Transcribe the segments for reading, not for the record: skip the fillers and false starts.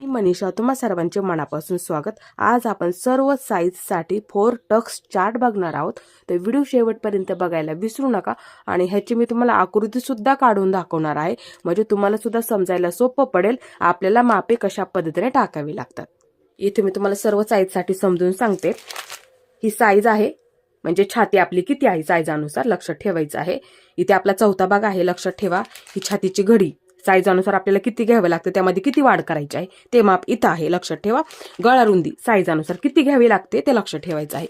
मनीषा, तुम्हा सर्वांचे मनापासून स्वागत। आज आपण सर्व साईजसाठी 4 टक्स चार्ट बघणार आहोत, तर व्हिडिओ शेवटपर्यंत बघायला विसरू नका। आणि ह्याची मी तुम्हाला आकृती सुद्धा काढून दाखवणार आहे, म्हणजे तुम्हाला सुद्धा समजायला सोपं पडेल आपल्याला मापे कशा पद्धतीने टाकावी लागतात। इथे मी तुम्हाला सर्व साईजसाठी समजून सांगते। ही साईज आहे, म्हणजे छाती आपली किती आहे साईजानुसार लक्षात ठेवायचं आहे। इथे आपला चौथा भाग आहे, लक्षात ठेवा। ही छातीची घडी साईजानुसार आपल्याला किती घ्यावे लागते, त्यामध्ये किती वाढ करायची आहे ते माप इथं आहे, लक्षात ठेवा। गळा रुंदी साईजानुसार किती घ्यावी लागते ते लक्षात ठेवायचं आहे।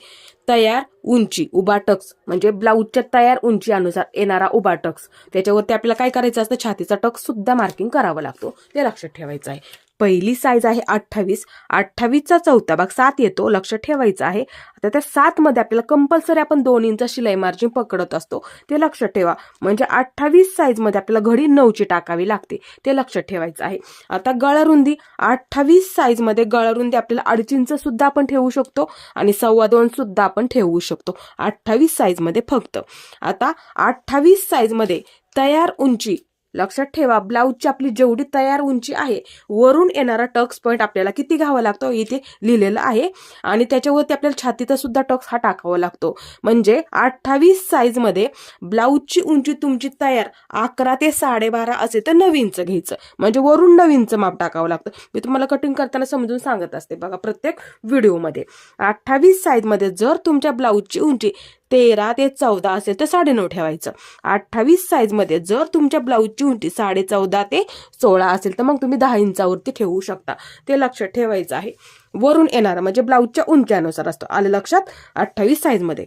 तयार उंची उभा टक्स म्हणजे ब्लाऊजच्या तयार उंची अनुसार येणारा उभा टक्स, त्याच्यावरती आपल्याला काय करायचं असतं, छातीचा टक्स सुद्धा मार्किंग करावा लागतो, ते लक्षात ठेवायचं आहे। पहिली साईज आहे 28, 28चा चौथा भाग 7 येतो, लक्षात ठेवायचं आहे। आता त्या 7 मध्ये आपल्याला कंपल्सरी आपण 2 इंच शिलाई मार्जिन पकडत असतो, ते लक्षात ठेवा। म्हणजे 28 साईज मध्ये आपल्याला घडी 9ची टाकावी लागते, ते लक्षात ठेवायचं आहे। आता गळा रुंदी 28 साईज मध्ये गळा रुंदी आपल्याला 2.5 इंच सुद्धा आपण ठेवू शकतो आणि 2.25 सुद्धा आपण ठेवू शकतो 28 साईज मध्ये फक्त। आता 28 साईज मध्ये तयार उंची लक्षात ठेवा, ब्लाऊजची आपली जेवढी तयार उंची आहे वरून येणारा टक्स पॉइंट आपल्याला किती घ्यावा लागतो इथे लिहिलेलं आहे, आणि त्याच्यावरती आपल्याला छातीचा सुद्धा टक्स हा टाकावा लागतो। म्हणजे 28 साईज मध्ये ब्लाऊजची उंची तुमची तयार 11 ते 12.5 असे तर 9 इंच घ्यायचं, म्हणजे वरून 9 इंच माप टाकावं लागतं। मी तुम्हाला कटिंग करताना समजून सांगत असते बघा प्रत्येक व्हिडिओमध्ये। 28 साईज मध्ये जर तुमच्या ब्लाऊजची उंची 13 ते 14 असेल तर 9.5 ठेवायचं। 28 साईज मध्ये जर तुमच्या ब्लाऊजची उंची 14.5 ते 16 असेल तर मग तुम्ही 10 इंचावरती ठेवू शकता, ते लक्षात ठेवायचं आहे। वरून येणार म्हणजे ब्लाऊजच्या उंचीनुसार असतो, आलं लक्षात 28 साईज मध्ये।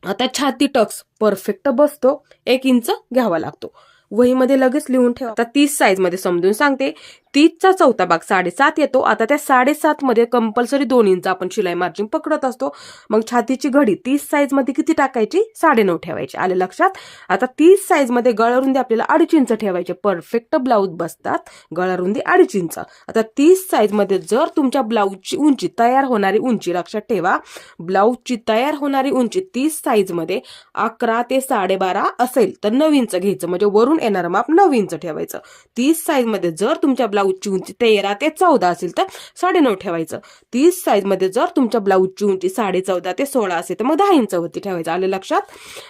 आता छाती टक्स परफेक्ट बसतो, 1 इंच घ्यावा लागतो। वहीमध्ये लगेच लिहून ठेवा। आता 30 साईज मध्ये समजून सांगते। 30चा चौथा भाग 7.5 येतो। आता त्या 7.5 मध्ये कंपल्सरी 2 इंच आपण शिलाई मार्जिन पकडत असतो, मग छातीची घडी 30 साईज मध्ये किती टाकायची, 9.5 ठेवायची, आले लक्षात। आता 30 साईज मध्ये गळा रुंदी आपल्याला 2.5 इंच ठेवायचे, परफेक्ट ब्लाऊज बसतात गळा रुंदी 2.5 इंच। आता 30 साईज मध्ये जर तुमच्या ब्लाऊजची उंची तयार होणारी उंची लक्षात ठेवा, ब्लाऊजची तयार होणारी उंची 30 साईज मध्ये 11 ते 12.5 असेल तर 9 इंच घ्यायचं, म्हणजे वरून येणार माप 9 इंच ठेवायचं। 30 साईज मध्ये जर तुमच्या ब्लाऊजची उंची 13 ते 14 असेल तर 9.5 ठेवायचं। 30 साईज मध्ये जर तुमच्या ब्लाऊजची उंची 14.5 ते 16 असेल तर मग 10 इंच वरती ठेवायचं, आले लक्षात।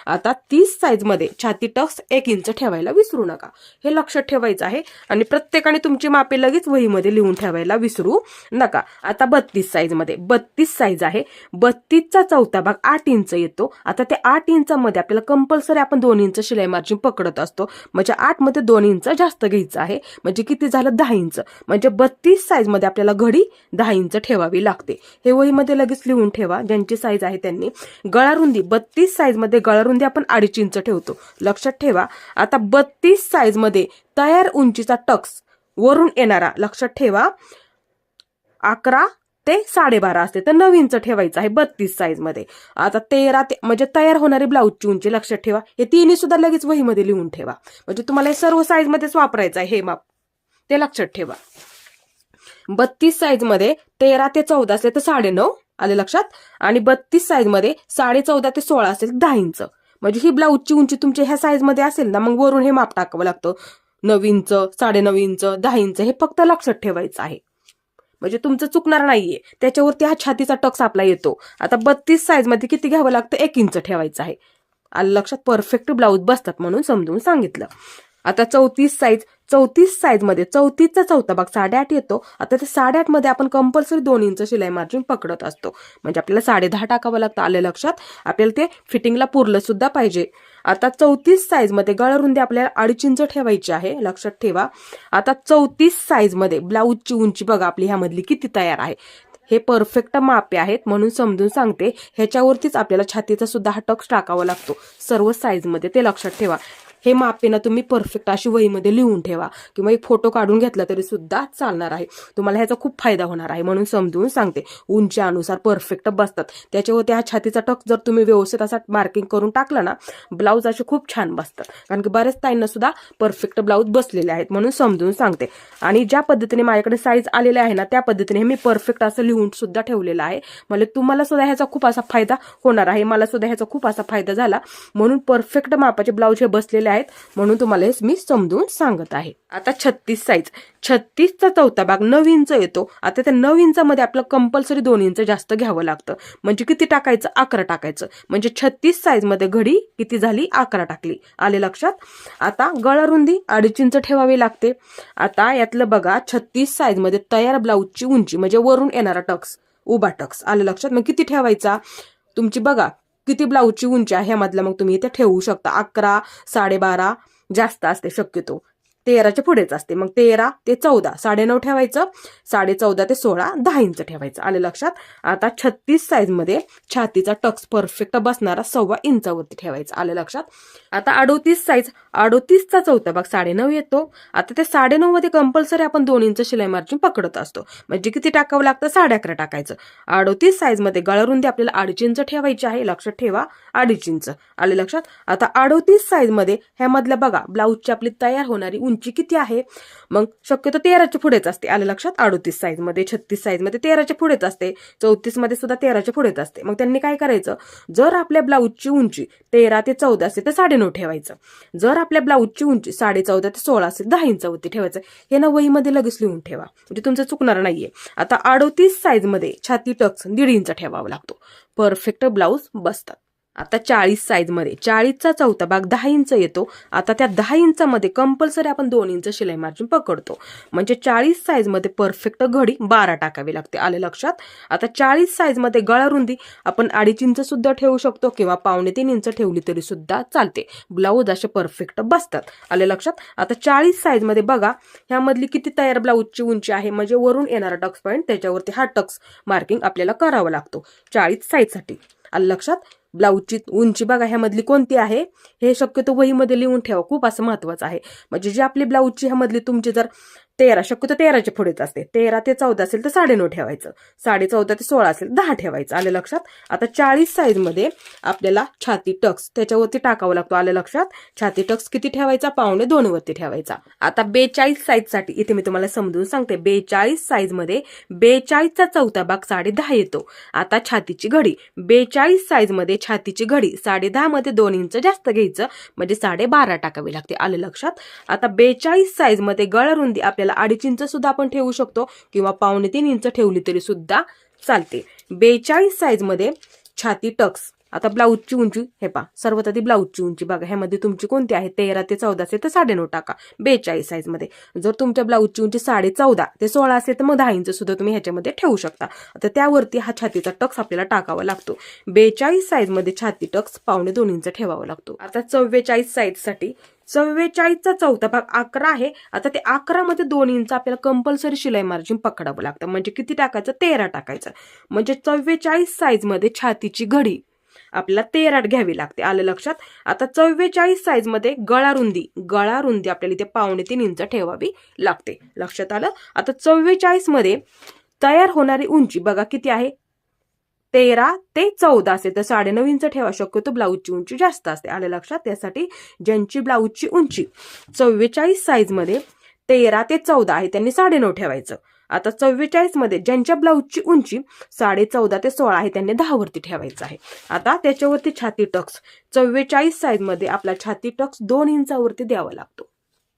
आता 30 साईज मध्ये छाती टक्स 1 इंच ठेवायला विसरू नका, हे लक्षात ठेवायचं आहे। आणि प्रत्येकाने तुमची मापे लगेच वहीमध्ये लिहून ठेवायला विसरू नका। आता 32 साईज मध्ये 32 साईज आहे, 32चा चौथा भाग 8 इंच येतो। आता ते 8 इंच मध्ये आपल्याला कंपल्सरी आपण 2 इंच शिलाई मार्जिन पकडत असतो, म्हणजे 8 मध्ये 2 इंच जास्त घ्यायचं आहे, म्हणजे किती झालं 10 इंच। म्हणजे 32 साईज मध्ये आपल्याला घडी 10 इंच ठेवावी लागते, हे वहीमध्ये लगेच लिहून ठेवा ज्यांची साईज आहे त्यांनी। गळा रुंदी 32 साईज मध्ये गळा रुंदी आपण 2.5 इंच ठेवतो, लक्षात ठेवा। आता 32 साईज मध्ये तयार उंचीचा टक्स वरून येणारा लक्षात ठेवा 11 ते 12.5 असते तर 9 इंच ठेवायचं आहे 32 साईज मध्ये। आता 13 ते म्हणजे तयार होणारी ब्लाऊजची उंची लक्षात ठेवा, हे तिन्ही सुद्धा लगेच वहीमध्ये लिहून ठेवा, म्हणजे तुम्हाला हे सर्व साईज मध्येच वापरायचं आहे हे माप, ते लक्षात ठेवा। 32 साईज मध्ये 13 ते 14 असेल तर 9.5 आले लक्षात, आणि 32 साईज मध्ये 14.5 ते 16 असेल 10 इंच। म्हणजे ही ब्लाऊजची उंची तुमची ह्या साईज मध्ये असेल ना, मग वरून हे माप टाकावं लागतं 9 इंच, 9.5 इंच, 10 इंच, हे फक्त लक्षात ठेवायचं आहे, म्हणजे तुमचं चुकणार नाहीये। त्याच्यावरती हा छातीचा टक्स आपला येतो। आता 32 साईज मध्ये किती घ्यावं लागतं, 1 इंच ठेवायचं आहे, आलं लक्षात। परफेक्ट ब्लाऊज बसतात म्हणून समजून सांगितलं। आता 34 साईज, 34 साईज मध्ये 34चा चौथा भाग 8.5 येतो। आता ते 8.5 मध्ये आपण कंपल्सरी 2 इंच शिलाई मार्जिन पकडत असतो, म्हणजे आपल्याला 10.5 टाकावं लागतं, आलं लक्षात। आपल्याला ते फिटिंगला पुरलं सुद्धा पाहिजे। आता 34 साईज मध्ये गळा रुंदी आपल्याला 2.5 इंच ठेवायची आहे, लक्षात ठेवा। आता 34 साईज मध्ये ब्लाऊजची उंची बघा आपली ह्यामधली किती तयार आहे, हे परफेक्ट मापे आहेत म्हणून समजून सांगते। ह्याच्यावरतीच आपल्याला छातीचा सुद्धा हा टक्स टाकावा लागतो सर्व साईज मध्ये, ते लक्षात ठेवा। हे मापे ना तुम्ही परफेक्ट अशी वहीमध्ये लिहून ठेवा, किंवा एक फोटो काढून घेतला तरी सुद्धा चालणार आहे, तुम्हाला ह्याचा खूप फायदा होणार आहे म्हणून समजून सांगते। उंची अनुसार परफेक्ट बसतात, त्याच्यावरती हा छातीचा टक्स जर तुम्ही व्यवस्थित असा मार्किंग करून टाकला ना, ब्लाऊज असे खूप छान बसतात, कारण की बऱ्याच ताईंना सुद्धा परफेक्ट ब्लाऊज बसलेले आहेत म्हणून समजून सांगते। आणि ज्या पद्धतीने माझ्याकडे साईज आलेले आहे ना, त्या पद्धतीने मी परफेक्ट असं लिहून सुद्धा ठेवलेलं आहे, म्हणजे तुम्हाला सुद्धा ह्याचा खूप असा फायदा होणार आहे, मला सुद्धा ह्याचा खूप असा फायदा झाला, म्हणून परफेक्ट मापाचे ब्लाऊज हे बसलेले आहेत म्हणून तुम्हाला हे मी समजून सांगत आहे. आता 36 साईज, 36चा चौथा भाग 9 इंच येतो. आता त्या 9 इंचामध्ये आपल्याला कंपल्सरी 2 इंच जास्त घ्यावं लागतं. म्हणजे किती टाकायचं? 11 टाकायचं. म्हणजे 36 साईज मध्ये घडी किती झाली? 11 टाकली. आले लक्षात? आता गळा रुंदी 2.5 इंच ठेवावी लागते. आता यातलं बघा 36 साईज मध्ये तयार ब्लाऊजची उंची म्हणजे वरून येणारा टक्स, उभा टक्स. आले लक्षात? मग किती ठेवायचा? तुमची बघा किती ब्लाऊजची उंची आहे ह्यामधला मग तुम्ही इथे ठेवू शकता. 11, 12.5 जास्त असते शक्यतो. 13च्या पुढेच असते. मग 13 ते 14, 9.5 ठेवायचं. 14.5 ते 16, 10 इंच ठेवायचं. आले लक्षात? आता 36 साईज मध्ये छातीचा टक्स परफेक्ट बसणारा 1.25 इंचावरती ठेवायचा. आले लक्षात? आता 38 साईज, 38चा चौथा भाग 9.5 येतो. आता ते 9.5 मध्ये कंपल्सरी आपण 2 इंच शिलाई मार्जिन पकडत असतो. म्हणजे किती टाकावं लागतं? 11.5 टाकायचं. 38 साईज मध्ये गळारुंदी आपल्याला 2.5 इंच ठेवायची आहे. लक्षात ठेवा, 2.5 इंच. आले लक्षात? आता 38 साईज मध्ये ह्यामधल्या बघा ब्लाऊजची आपली तयार होणारी उंची किती आहे? मग शक्यतो 13च्या पुढेच असते. आले लक्षात? 38 साईज मध्ये, 36 साईज मध्ये 13च्या पुढेच असते. 34 मध्ये सुद्धा 13च्या पुढेच असते. मग त्यांनी काय करायचं? जर आपल्या ब्लाऊजची उंची 13 ते 14 असेल तर 9.5 ठेवायचं. जर आपल्या ब्लाऊजची उंची 14.5 ते 16 असेल 10 इंचावरती ठेवायचं. हे ना वहीमध्ये लगेच लिहून ठेवा म्हणजे तुमचं चुकणार नाहीये. आता 38 साईज मध्ये छाती टक्स 1.5 इंच ठेवावा लागतो. परफेक्ट ब्लाऊज बसतात. आता 40 साईज मध्ये 40चा चौथा भाग 10 इंच येतो. आता त्या 10 इंचामध्ये कंपल्सरी आपण 2 इंच शिलाई मार्जिन पकडतो. म्हणजे 40 साईज मध्ये परफेक्ट घडी 12 टाकावी लागते. आले लक्षात? आता 40 साईज मध्ये गळा रुंदी आपण 2.5 इंच सुद्धा ठेवू शकतो किंवा 2.25 इंच ठेवली तरी सुद्धा चालते. ब्लाऊज असे परफेक्ट बसतात. आले लक्षात? आता 40 साईज मध्ये बघा ह्यामधली किती तयार ब्लाऊजची उंची आहे म्हणजे वरून येणारा टक्स पॉईंट त्याच्यावरती हा टक्स मार्किंग आपल्याला करावा लागतो 40 साईज साठी. आले लक्षात? ब्लाऊजची उंची बघा ह्यामधली कोणती आहे हे शक्यतो वहीमध्ये लिहून ठेवा. खूप असं महत्वाचं आहे. म्हणजे जी आपली ब्लाऊजची ह्यामधली तुमची जर 13 शक्यतो 13च्या पुढेच असते. 13 ते 14 असेल तर 9.5 ठेवायचं. 14.5 ते 16 असेल 10 ठेवायचं. आले लक्षात? आता 40 साईज मध्ये आपल्याला छाती टक्स त्याच्यावरती टाकावं लागतो. आले लक्षात? छाती टक्स किती ठेवायचा? 1.25 वरती ठेवायचा. आता 42 साईज साठी इथे मी तुम्हाला समजून सांगते. 42 साईज मध्ये 42चा चौथा भाग 10.5 येतो. आता छातीची घडी 42 साईज मध्ये छातीची घडी 10.5 मध्ये 2 इंच जास्त घ्यायचं म्हणजे 12.5 टाकावी लागते. आले लक्षात? आता 42 साईज मध्ये गळा रुंदी आपल्याला 2.5 इंच सुद्धा आपण ठेवू शकतो किंवा 2.25 इंच ठेवली तरी सुद्धा चालते. 42 साईज मध्ये छाती टक्स. आता ब्लाऊजची उंची हे पहा, सर्वात आधी ब्लाऊजची उंची बघा ह्यामध्ये तुमची कोणती आहे? 13 ते 14 असेल तर 9.5 टाका 42 साईज मध्ये. जर तुमच्या ब्लाऊजची उंची 14.5 ते 16 असेल तर मग 10 इंच सुद्धा तुम्ही ह्याच्यामध्ये ठेवू शकता. आता त्यावरती हा छातीचा टक्स आपल्याला टाकावा लागतो. 42 साईज मध्ये छाती टक्स 2.25 इंच ठेवावा लागतो. आता 44 साईज साठी 44चा चौथा भाग 11 आहे. आता ते 11 मध्ये 2 इंच आपल्याला कंपल्सरी शिलाई मार्जिन पकडावं लागतं. म्हणजे किती टाकायचं? 13 टाकायचं. म्हणजे 44 साईज मध्ये छातीची घडी आपल्याला 13 घ्यावी लागते. आलं लक्षात? आता 44 साईज मध्ये गळा रुंदी आपल्याला इथे 2.25 इंच ठेवावी लागते. लक्षात आलं? आता 44 मध्ये तयार होणारी उंची बघा किती आहे? 13 ते 14 असेल तर 9.5 इंच ठेवा. शक्यतो ब्लाऊजची उंची जास्त असते. आलं लक्षात? त्यासाठी ज्यांची ब्लाऊजची उंची 44 साईज मध्ये 13 ते 14 आहे त्यांनी 9.5 ठेवायचं. आता 44 मध्ये ज्यांच्या ब्लाऊजची उंची 14.5 ते 16 आहे त्यांनी 10 वरती ठेवायचं आहे. आता त्याच्यावरती छाती टक्स 44 साईज मध्ये आपला छाती टक्स 2 इंचावरती द्यावा लागतो.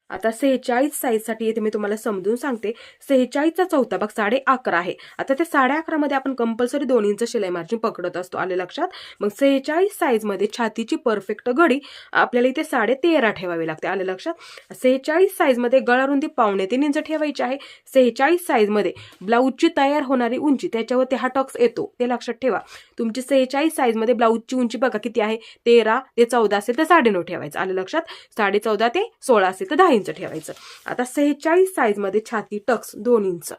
आता 46 साईज साठी इथे मी तुम्हाला समजून सांगते. 46चा चौथा भाग 11.5 आहे. आता ते 11.5 मध्ये आपण कंपल्सरी 2 इंच शिलाई मार्जिन पकडत असतो. आले लक्षात? मग 46 साईज मध्ये छातीची परफेक्ट घडी आपल्याला इथे 13.5 ठेवावी लागते. आले लक्षात? 46 साईज मध्ये गळा रुंदी 2.25 इंच ठेवायची आहे. 46 साईज मध्ये ब्लाऊजची तयार होणारी उंची त्याच्यावरती हा टक्स येतो ते लक्षात ठेवा. तुमची 46 साईज मध्ये ब्लाऊजची उंची बघा किती आहे? 13 ते 14 असेल तर 9.5 ठेवायचं. आले लक्षात? 14.5 ते 16 असेल तर 10 इंच ठेवायचं. आता 46 साईज मध्ये छाती टक्स 2 इंच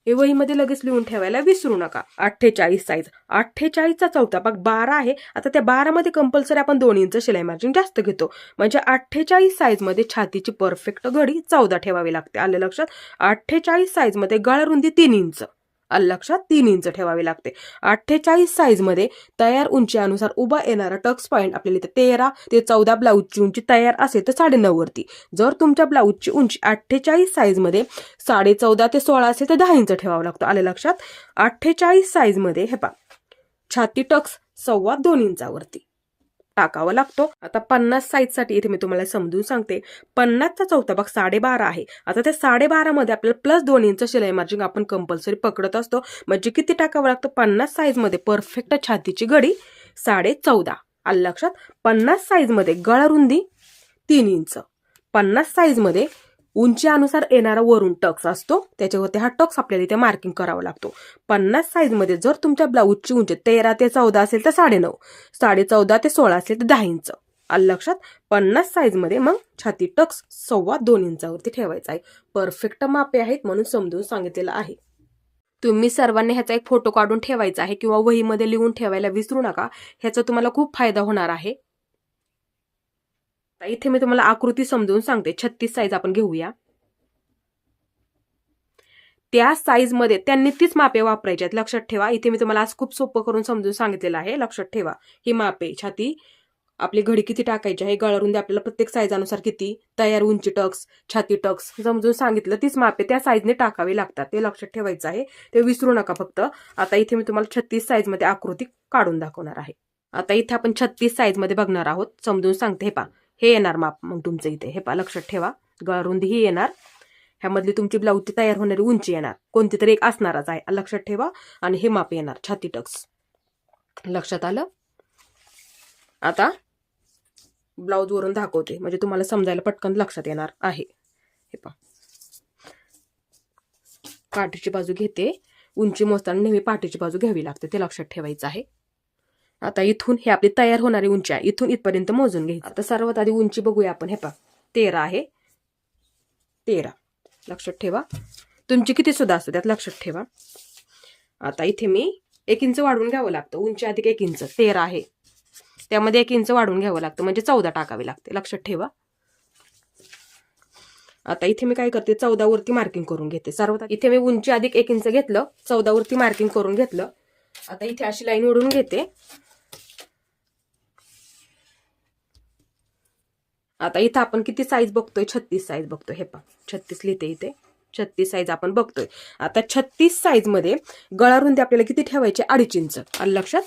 हे वहीमध्ये लगेच लिहून ठेवायला विसरू नका. 48 साईज 48चा चौथा भाग 12 आहे. आता त्या 12 मध्ये कंपल्सरी आपण 2 इंच शिलाई मार्जिन जास्त घेतो. म्हणजे 48 साईज मध्ये छातीची परफेक्ट घडी 14 ठेवावी लागते. आले लक्षात? 48 साईज मध्ये गळा रुंदी 3 इंच आलं लक्षात? 3 इंच ठेवावी लागते. 48 साईज मध्ये तयार उंची अनुसार उभा येणारा टक्स पॉईंट आपल्याला इथे 13 ते 14 ब्लाऊजची उंची तयार असेल तर 9.5 वरती. जर तुमच्या ब्लाऊजची उंची 48 साईज मध्ये 14.5 ते 16 असेल तर 10 इंच ठेवावा लागतो. आले लक्षात? 48 साईज मध्ये हे पहा छाती टक्स 2.25 इंचावरती. टाकावा लागतो. आता 50 साईज साठी इथे मी तुम्हाला समजून सांगते. 50चा चौथा भाग 12.5 आहे. आता त्या 12.5 मध्ये आपल्याला प्लस 2 इंच शिलाई मार्जिन आपण कंपल्सरी पकडत असतो. म्हणजे किती टाकावं लागतं? 50 साईज मध्ये परफेक्ट छातीची घडी 14.5 आलं लक्षात. 50 साईज मध्ये गळा रुंदी 3 इंच. 50 साईज मध्ये उंची अनुसार येणारा वरून टक्स असतो, त्याच्यावरती हा टक्स आपल्याला इथे मार्किंग करावा लागतो. 50 साईज मध्ये जर तुमच्या ब्लाऊजची उंची 13 ते 14 असेल तर 9.5, 14.5 ते 16 असेल तर 10 इंच आलं लक्षात. 50 साईज मध्ये मग छाती टक्स 2.25 इंचावरती ठेवायचा आहे. परफेक्ट मापे आहेत म्हणून समजून सांगितलेलं आहे. तुम्ही सर्वांनी ह्याचा एक फोटो काढून ठेवायचा आहे किंवा वहीमध्ये लिहून ठेवायला विसरू नका. ह्याचा तुम्हाला खूप फायदा होणार आहे. इथे मी तुम्हाला आकृती समजून सांगते. 36 साईज आपण घेऊया. त्या साईज मध्ये त्यांनी तीच मापे वापरायची आहेत, लक्षात ठेवा. इथे मी तुम्हाला आज खूप सोपं करून समजून सांगितलेलं आहे, लक्षात ठेवा. ही मापे छाती आपली घडी किती टाकायची आहे, गळा रुंदी आपल्याला प्रत्येक साईज अनुसार किती, तयार उंची टक्स, छाती टक्स समजून सांगितलं. तीच मापे त्या साईजने टाकावी लागतात, ते लक्षात ठेवायचं आहे, ते विसरू नका फक्त. आता इथे मी तुम्हाला 36 साईज मध्ये आकृती काढून दाखवणार आहे. आता इथे आपण 36 साईज मध्ये बघणार आहोत. समजून सांगते. हे पा, हे येणार माप मग तुमचं इथे. हे पा, लक्षात ठेवा. गळा रुंदी ही येणार, ह्यामधली तुमची ब्लाऊजची तयार होणारी उंची येणार, कोणती तरी एक असणारच आहे, लक्षात ठेवा. आणि हे माप येणार छाती टक्स, लक्षात आलं. आता ब्लाऊज वरून दाखवते म्हणजे तुम्हाला समजायला पटकन लक्षात येणार आहे. हे पहा, पाठीची बाजू घेते. उंची मोजताना नेहमी पाठीची बाजू घ्यावी लागते, ते लक्षात ठेवायचं आहे. आता इथून हे आपली तयार होणारी उंची आहे, इथून इथपर्यंत मोजून घ्यायची. आता सर्वात आधी उंची बघूया आपण. हे पहा, 13 आहे. 13 लक्षात ठेवा. तुमची किती सुद्धा असतो त्यात लक्षात ठेवा. आता इथे मी 1 इंच वाढवून घ्यावं लागतं. उंची अधिक 1 इंच 13 आहे, त्यामध्ये 1 इंच वाढवून घ्यावं लागतं, म्हणजे 14 टाकावे लागते, लक्षात ठेवा. आता इथे मी काय करते, 14 वरती मार्किंग करून घेते. सर्वात इथे मी उंची अधिक 1 इंच घेतलं, 14 वरती मार्किंग करून घेतलं. आता इथे अशी लाईन ओढून घेते. आता इथं आपण किती साईज बघतोय, 36 साईज बघतोय. हे पहा, 36 लिहिते इथे, 36 साईज आपण बघतोय. आता 36 साईज मध्ये गळा रुंदी आपल्याला किती ठेवायची, 2.5 इंच आलं लक्षात.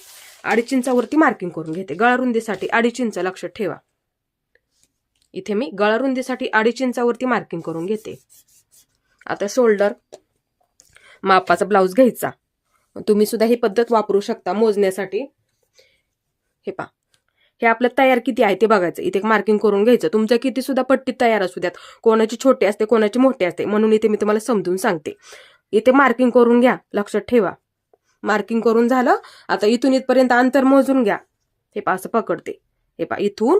2.5 इंचावरती मार्किंग करून घेते. गळा रुंदीसाठी 2.5 इंच लक्षात ठेवा. इथे मी गळा रुंदीसाठी 2.5 इंचावरती मार्किंग करून घेते. आता शोल्डर मापाचा ब्लाऊज घ्यायचा. तुम्ही सुद्धा ही पद्धत वापरू शकता मोजण्यासाठी. हे पहा, हे आपलं तयार किती आहे ते बघायचं. इथे मार्किंग करून घ्यायचं. तुमच्या किती सुद्धा पट्टी तयार असू द्यात, कोणाची छोटी असते कोणाची मोठी असते, म्हणून इथे मी तुम्हाला समजून सांगते. इथे मार्किंग करून घ्या, लक्षात ठेवा. मार्किंग करून झालं. आता इथून इथपर्यंत अंतर मोजून घ्या. हे पहा, असं पकडते. हे पहा, इथून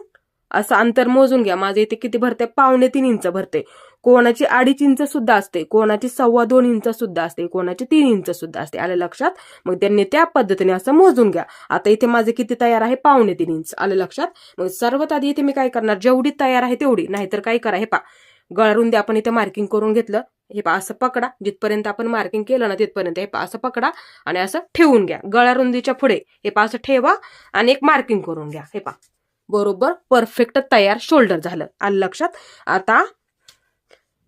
असं अंतर मोजून घ्या. माझे इथे किती भरते, 2.25 इंच भरते. कोणाची 2.5 इंच सुद्धा असते, कोणाची 2.25 इंच सुद्धा असते, कोणाची 3 इंच सुद्धा असते, आलं लक्षात. मग त्यांनी त्या पद्धतीने असं मोजून घ्या. आता इथे माझे किती तयार आहे, 2.25 इंच आलं लक्षात. मग सर्वात आधी इथे मी काय करणार, जेवढी तयार आहे तेवढी, नाहीतर काय करा. हे पहा, गळा रुंदी आपण इथे मार्किंग करून घेतलं. हे पहा, असं पकडा, जिथपर्यंत आपण मार्किंग केलं ना तिथपर्यंत. हे पहा, असं पकडा आणि असं ठेवून घ्या. गळा रुंदीच्या पुढे हे पहा, असं ठेवा आणि एक मार्किंग करून घ्या. हे पहा, बरोबर परफेक्ट तयार शोल्डर झालं, आलं लक्षात. आता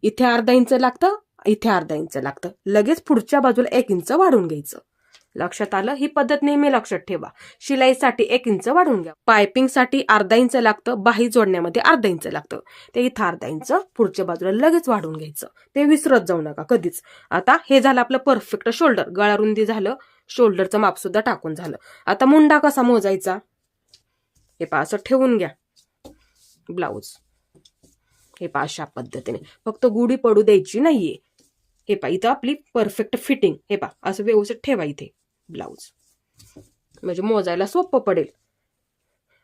इथे 1/2 इंच लागतं, इथे 1/2 इंच लागतं. लगेच पुढच्या बाजूला 1 इंच वाढवून घ्यायचं, लक्षात आलं. ही पद्धत नेहमी लक्षात ठेवा. शिलाईसाठी 1 इंच वाढवून घ्या. पायपिंगसाठी 1/2 इंच लागतं. बाही जोडण्यामध्ये 1/2 इंच लागतं. ते इथं 1/2 इंच पुढच्या बाजूला लगेच वाढवून घ्यायचं, ते विसरत जाऊ नका कधीच. आता हे झालं आपलं परफेक्ट शोल्डर. गळा रुंदी झालं, शोल्डरचं माप सुद्धा टाकून झालं. आता मुंडा कसा मोजायचा, हे पहा, असं ठेवून घ्या ब्लाऊज. हे पहा, अशा पद्धतीने. फक्त गुढी पडू द्यायची नाहीये. हे पहा, इथं आपली परफेक्ट फिटिंग. हे पहा, असं व्यवस्थित ठेवा इथे ब्लाऊज, म्हणजे मोजायला सोपं पडेल.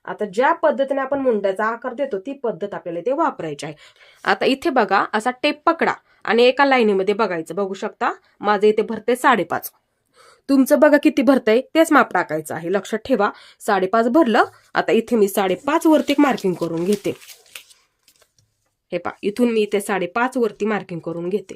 आता ज्या पद्धतीने आपण मुंड्याचा आकार देतो ती पद्धत आपल्याला इथे वापरायची आहे. आता इथे बघा, असा टेप पकडा आणि एका लाईनीमध्ये बघायचं. बघू शकता माझं इथे भरते 5.5. तुमचं बघा किती भरतंय तेच माप टाकायचं आहे, लक्षात ठेवा. 5.5 भरलं. आता इथे मी 5.5 वरती मार्किंग करून घेते. हे पहा, इथून मी इथे 5.5 वरती मार्किंग करून घेते.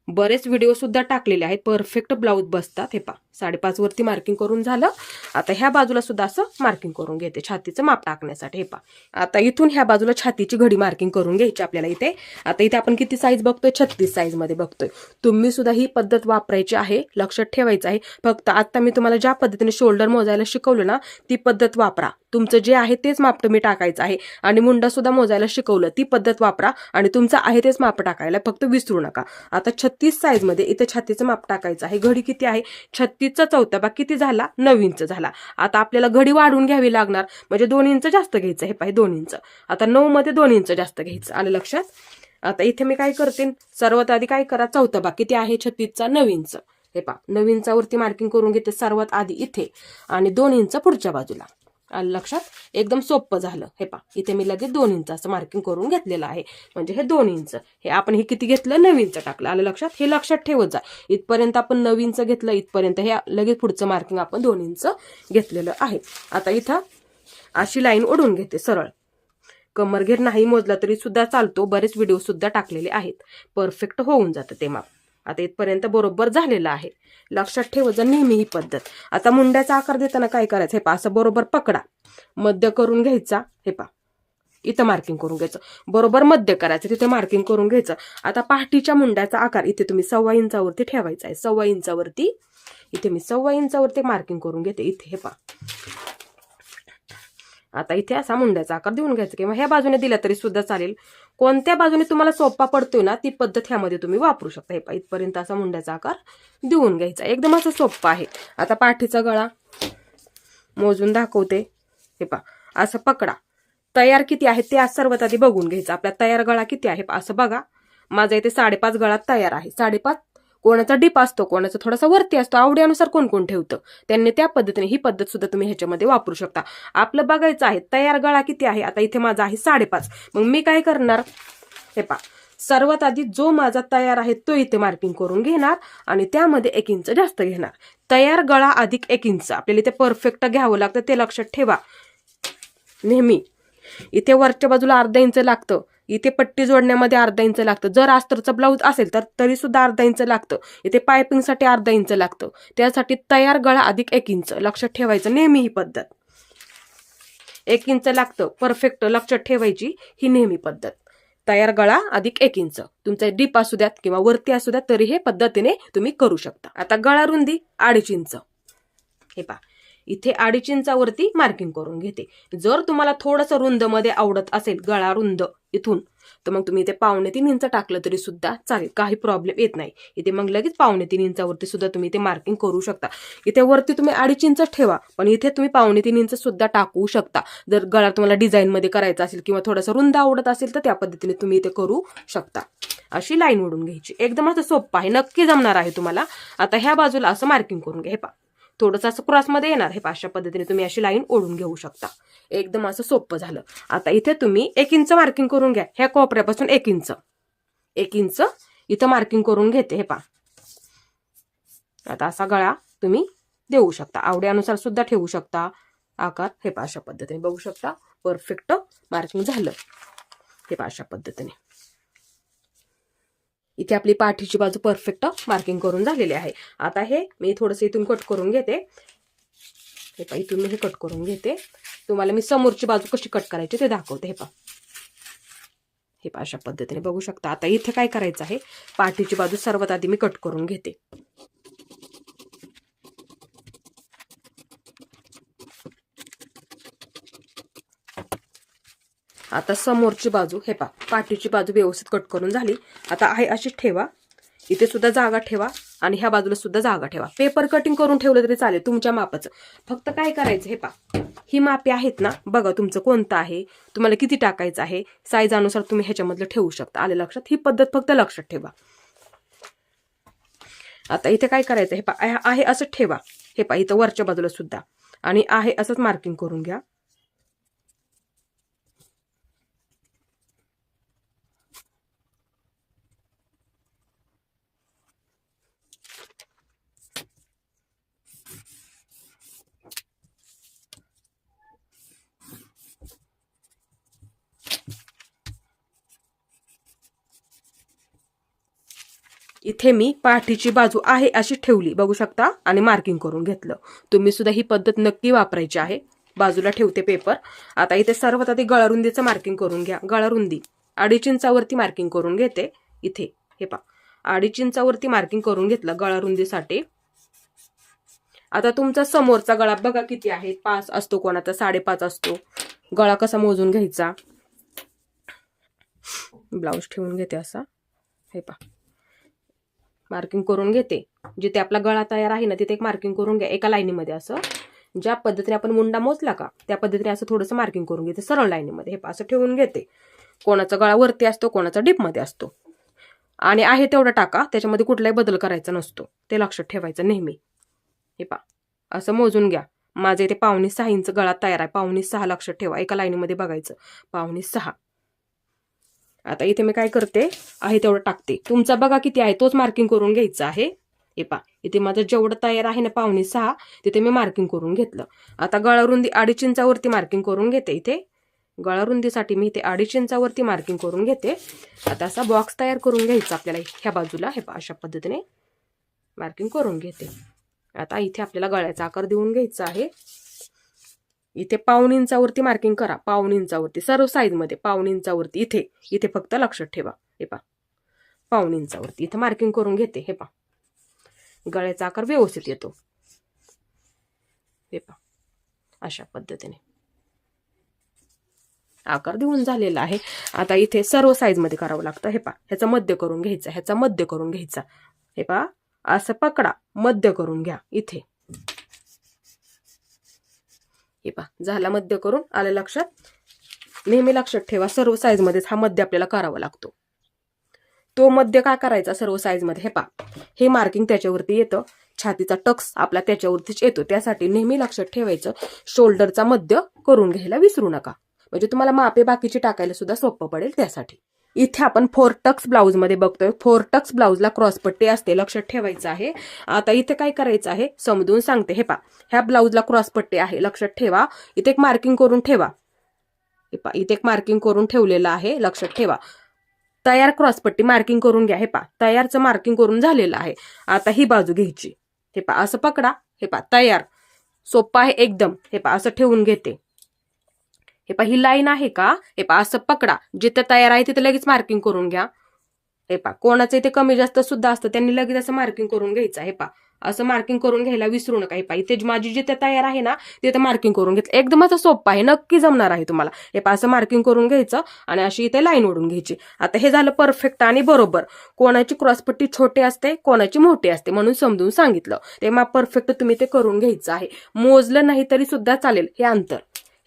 बरेच व्हिडिओ सुद्धा टाकलेले आहेत, परफेक्ट ब्लाऊज बसतात. हे पहा 5.5 वरती मार्किंग करून झालं. आता ह्या बाजूला सुद्धा असं मार्किंग करून घेते छातीचं माप टाकण्यासाठी. हे पहा आता इथून ह्या बाजूला छातीची घडी मार्किंग करून घ्यायची आपल्याला इथे. आता इथे आपण किती साईज बघतोय, 36 साईज मध्ये बघतोय. तुम्ही सुद्धा ही पद्धत वापरायची आहे, लक्षात ठेवायचं आहे. फक्त आता मी तुम्हाला ज्या पद्धतीने शोल्डर मोजायला शिकवलं ना, ती पद्धत वापरा. तुमचं जे आहे तेच माप तुम्ही टाकायचं आहे. आणि मुंडा सुद्धा मोजायला शिकवलं, ती पद्धत वापरा आणि तुमचं आहे तेच माप टाकायला फक्त विसरू नका. आता 36 साईज मध्ये इथे छातीचं माप टाकायचं आहे. घडी किती आहे, 36चा चौथा भाग किती झाला, 9 इंच झाला. आता आपल्याला घडी वाढवून घ्यावी लागणार, म्हणजे 2 इंच जास्त घ्यायचं. हे पाहिजे 2 इंच. आता 9 मध्ये 2 इंच जास्त घ्यायचं. आलं लक्षात. आता इथे मी काय करते, सर्वात आधी काय करा, चौथा भाग किती आहे 36चा, 9 इंच. हे पहा 9 इंचावरती मार्किंग करून घेते सर्वात आधी इथे, आणि 2 इंच पुढच्या बाजूला. आलं लक्षात. एकदम सोपं झालं. हे पहा इथे मी लगेच 2 इंच असं मार्किंग करून घेतलेलं आहे. म्हणजे हे 2 इंच, हे आपण हे किती घेतलं, 9 इंच टाकलं. आलं लक्षात. हे लक्षात ठेवत जा, इथपर्यंत आपण 9 इंच घेतलं, इथपर्यंत हे लगेच पुढचं मार्किंग आपण 2 इंच घेतलेलं आहे. आता इथं अशी लाईन ओढून घेते सरळ. कमरघेर नाही मोजला तरी सुद्धा चालतो, बरेच व्हिडिओ सुद्धा टाकलेले आहेत, परफेक्ट होऊन जातं ते माप. आता इथपर्यंत बरोबर झालेलं आहे. लक्षात ठेवायचं नेहमी ही पद्धत. आता मुंड्याचा आकार देताना काय करायचं, हे पहा असं बरोबर पकडा, मध्य करून घ्यायचा. हे पहा इथं मार्किंग करून घ्यायचं, बरोबर मध्य करायचं, तिथे मार्किंग करून घ्यायचं. आता पाठीच्या मुंड्याचा आकार इथे तुम्ही 1.25 इंचावरती ठेवायचा आहे. 1.25 इंचावरती इथे मी 1.25 इंचावरती मार्किंग करून घेते इथे. हे पहा आता इथे असा मुंड्याचा आकार देऊन घ्यायचा, किंवा ह्या बाजूने दिला तरी सुद्धा चालेल. कोणत्या बाजूने तुम्हाला सोपा पडतोय ना, ती पद्धत ह्यामध्ये तुम्ही वापरू शकता. हे पहा इथपर्यंत असा मुंड्याचा आकार देऊन घ्यायचा, एकदम असं सोपं आहे. आता पाठीचा गळा मोजून दाखवते. हे पहा असं पकडा, तयार किती आहे ते आज सर्वात आधी बघून घ्यायचं. आपला तयार गळा किती आहे असं बघा. माझा इथे 5.5 गळा तयार आहे. 5.5 कोणाचा डीप असतो, कोणाचा थोडासा वरती असतो, आवडीनुसार कोण कोण ठेवतं, त्यांनी त्या पद्धतीने ही पद्धत सुद्धा तुम्ही ह्याच्यामध्ये वापरू शकता. आपलं बघायचं आहे तयार गळा किती आहे. आता इथे माझा आहे 5.5. मग मी काय करणार, हे पहा सर्वात आधी जो माझा तयार आहे तो इथे मार्किंग करून घेणार, आणि त्यामध्ये 1 इंच जास्त घेणार. तयार गळा अधिक 1 इंच आपल्याला इथे परफेक्ट घ्यावं लागतं, ते लक्षात ठेवा नेहमी. इथे वरच्या बाजूला अर्धा इंच लागतं, इथे पट्टी जोडण्यामध्ये अर्धा इंच लागतं. जर अस्तरचं ब्लाऊज असेल तर तरी सुद्धा अर्धा इंच लागतं. इथे पायपिंगसाठी अर्धा इंच लागतं. त्यासाठी तयार गळा अधिक 1 इंच लक्षात ठेवायचं नेहमी ही पद्धत. 1 इंच लागतं परफेक्ट, लक्षात ठेवायची ही नेहमी पद्धत. तयार गळा अधिक 1 इंच, तुमचा डीप असू द्यात किंवा वरती असू द्यात, तरी हे पद्धतीने तुम्ही करू शकता. आता गळा रुंदी 2.5 इंच. हे पहा इथे 2.5 इंचावरती मार्किंग करून घेते. जर तुम्हाला थोडंसं रुंद मध्ये आवडत असेल गळा रुंद इथून, तर मग तुम्ही इथे 2.25 इंच टाकलं तरी सुद्धा चालेल, काही प्रॉब्लेम येत नाही. इथे मग लगेच 2.25 इंचावरती सुद्धा तुम्ही इथे मार्किंग करू शकता. इथे वरती तुम्ही 2.5 इंच ठेवा, पण इथे तुम्ही 2.25 इंच सुद्धा टाकू शकता. जर गळा तुम्हाला डिझाईन मध्ये करायचा असेल किंवा थोडासा रुंद आवडत असेल तर त्या पद्धतीने तुम्ही इथे करू शकता. अशी लाईन ओढून घ्यायची, एकदम असं सोपं आहे, नक्की जमणार आहे तुम्हाला. आता ह्या बाजूला असं मार्किंग करून घ्या. हे पहा थोडंसं असं क्रॉसमध्ये येणार. हे अशा पद्धतीने तुम्ही अशी लाईन ओढून घेऊ शकता. एकदम असं सोपं झालं. आता इथे तुम्ही 1 इंच मार्किंग करून घ्या. ह्या कोपऱ्यापासून 1 इंच इथं मार्किंग करून घेते. हे पहा आता असा गळा तुम्ही देऊ शकता, आवडीनुसार सुद्धा ठेवू शकता आकार. हे पहा अशा पद्धतीने बघू शकता, परफेक्ट मार्किंग झालं. हे पहा अशा पद्धतीने इथे आपली पाठीची बाजू परफेक्ट मार्किंग करून झालेली आहे. आता हे मी थोडंसं इथून कट करून घेते. हे पहा इथून मी हे कट करून घेते. तुम्हाला मी समोरची बाजू कशी कट करायची ते दाखवते. हे पहा अशा पद्धतीने बघू शकता. आता इथे काय करायचं आहे, पाठीची बाजू सर्वात आधी मी कट करून घेते. आता समोरची बाजू, हे पहा पाठीची बाजू व्यवस्थित कट करून झाली. आता आहे अशी ठेवा, इथे सुद्धा जागा ठेवा आणि ह्या बाजूला सुद्धा जागा ठेवा. पेपर कटिंग करून ठेवलं तरी चालेल तुमच्या मापाचं. फक्त काय करायचं, हे पहा ही मापे आहेत ना, बघा तुमचं कोणतं आहे, तुम्हाला किती टाकायचं आहे, साईज अनुसार तुम्ही ह्याच्यामधलं ठेवू शकता. आले लक्षात. ही पद्धत फक्त लक्षात ठेवा. आता इथे काय करायचं, हे पहा आहे असं ठेवा. हे पहा इथं वरच्या बाजूला सुद्धा, आणि आहे असंच मार्किंग करून घ्या. इथे मी पाठीची बाजू आहे अशी ठेवली बघू शकता आणि मार्किंग करून घेतलं. तुम्ही सुद्धा ही पद्धत नक्की वापरायची आहे. बाजूला ठेवते पेपर. आता इथे सर्वात आधी गळारुंदीचं मार्किंग करून घ्या. गळारुंदी 2.5 इंचावरती मार्किंग करून घेते. इथे हे पहा 2.5 इंचावरती मार्किंग करून घेतलं गळारुंदीसाठी. आता तुमचा समोरचा गळा बघा किती आहे, 5 असतो, कोणाचा 5.5 असतो. गळा कसा मोजून घ्यायचा, ब्लाऊज ठेवून घेते असा, हे पहा मार्किंग करून घेते. जिथे आपला गळा तयार आहे ना तिथे एक मार्किंग करून घ्या एका लाईनीमध्ये. असं ज्या पद्धतीने आपण मुंडा मोजला का त्या पद्धतीने असं थोडंसं मार्किंग करून घेते सरळ लाईनीमध्ये. हे पहा असं ठेवून घेते. कोणाचा गळा वरती असतो, कोणाचा डीपमध्ये असतो. आणि आहे तेवढा टाका, त्याच्यामध्ये कुठलाही बदल करायचा नसतो, ते लक्षात ठेवायचं नेहमी. हे पहा असं मोजून घ्या. माझे इथे 5.5 इंच गळा तयार आहे. 5.5 लक्षात ठेवा, एका लाईनीमध्ये बघायचं 5.5. आता इथे मी काय करते, आहे तेवढं टाकते. तुमचा बघा किती आहे तोच मार्किंग करून घ्यायचा आहे. हे पहा इथे माझं जेवढं तयार आहे ना 5.5 तिथे मी मार्किंग करून घेतलं. आता गळारुंदी 2.5 इंचावरती मार्किंग करून घेते. इथे गळारुंदीसाठी मी इथे 2.5 इंचावरती मार्किंग करून घेते. आता असा बॉक्स तयार करून घ्यायचा आपल्याला ह्या बाजूला. हे पहा अशा पद्धतीने मार्किंग करून घेते. आता इथे आपल्याला गळ्याचा आकार देऊन घ्यायचा आहे. इथे 1.5 इंचावरती मार्किंग करा. 1.5 इंचावरती सर्व साईज मध्ये 1.5 इंचावरती. इथे फक्त लक्षात ठेवा. हे पहा 1.5 इंचावरती इथे मार्किंग करून घेते. हे पहा गळ्याचा आकार व्यवस्थित येतो. हे पहा अशा पद्धतीने आकार देऊन झालेला आहे. आता इथे सर्व साईज मध्ये करावं लागतं. हे पहा ह्याचा मध्य करून घ्यायचा, ह्याचा मध्य करून घ्यायचा. हे पहा असं पकडा, मध्य करून घ्या. इथे हे पहा झाला मध्य करून. आलं लक्षात. नेहमी लक्षात ठेवा सर्व साईज मध्येच हा मध्य आपल्याला करावा लागतो. तो मध्य काय करायचा सर्व साईज मध्ये. हे पहा हे मार्किंग त्याच्यावरती येतं, छातीचा टक्स आपला त्याच्यावरतीच येतो. त्यासाठी नेहमी लक्षात ठेवायचं शोल्डरचा मध्य करून घ्यायला विसरू नका, म्हणजे तुम्हाला मापे बाकीची टाकायला सुद्धा सोपं पडेल. त्यासाठी इथे आपण 4 टक्स ब्लाऊज मध्ये बघतोय. 4 टक्स ब्लाऊजला क्रॉस पट्टी असते, लक्षात ठेवायचं आहे. आता इथे काय करायचं आहे समजून सांगते. हे पहा ह्या ब्लाऊजला क्रॉस पट्टी आहे, लक्षात ठेवा. इथे एक मार्किंग करून ठेवा. हे पहा इथे एक मार्किंग करून ठेवलेलं आहे, लक्षात ठेवा. तयार क्रॉस पट्टी मार्किंग करून घ्या. हे पहा तयारचं मार्किंग करून झालेलं आहे. आता ही बाजू घ्यायची. हे पहा असं पकडा. हे पहा तयार सोपं आहे एकदम. हे पहा असं ठेवून घेते. हे पहा ही लाईन आहे का, हे पहा असं पकडा. जिथे तयार आहे तिथे लगेच मार्किंग करून घ्या. हे पहा कोणाचं इथे कमी जास्त सुद्धा असतं, त्यांनी लगेच असं मार्किंग करून घ्यायचं. हे पहा असं मार्किंग करून घ्यायला विसरू नका. हे पहा इथे माझी जिथे तयार आहे ना तिथे मार्किंग करून घेतलं. एकदम असं सोपं आहे, नक्की जमणार आहे तुम्हाला. हे पहा असं मार्किंग करून घ्यायचं आणि अशी इथे लाईन ओढून घ्यायची. आता हे झालं परफेक्ट आणि बरोबर. कोणाची क्रॉसपट्टी छोटी असते, कोणाची मोठी असते, म्हणून समजून सांगितलं. ते माप परफेक्ट तुम्ही ते करून घ्यायचं आहे. मोजलं नाही तरी सुद्धा चालेल.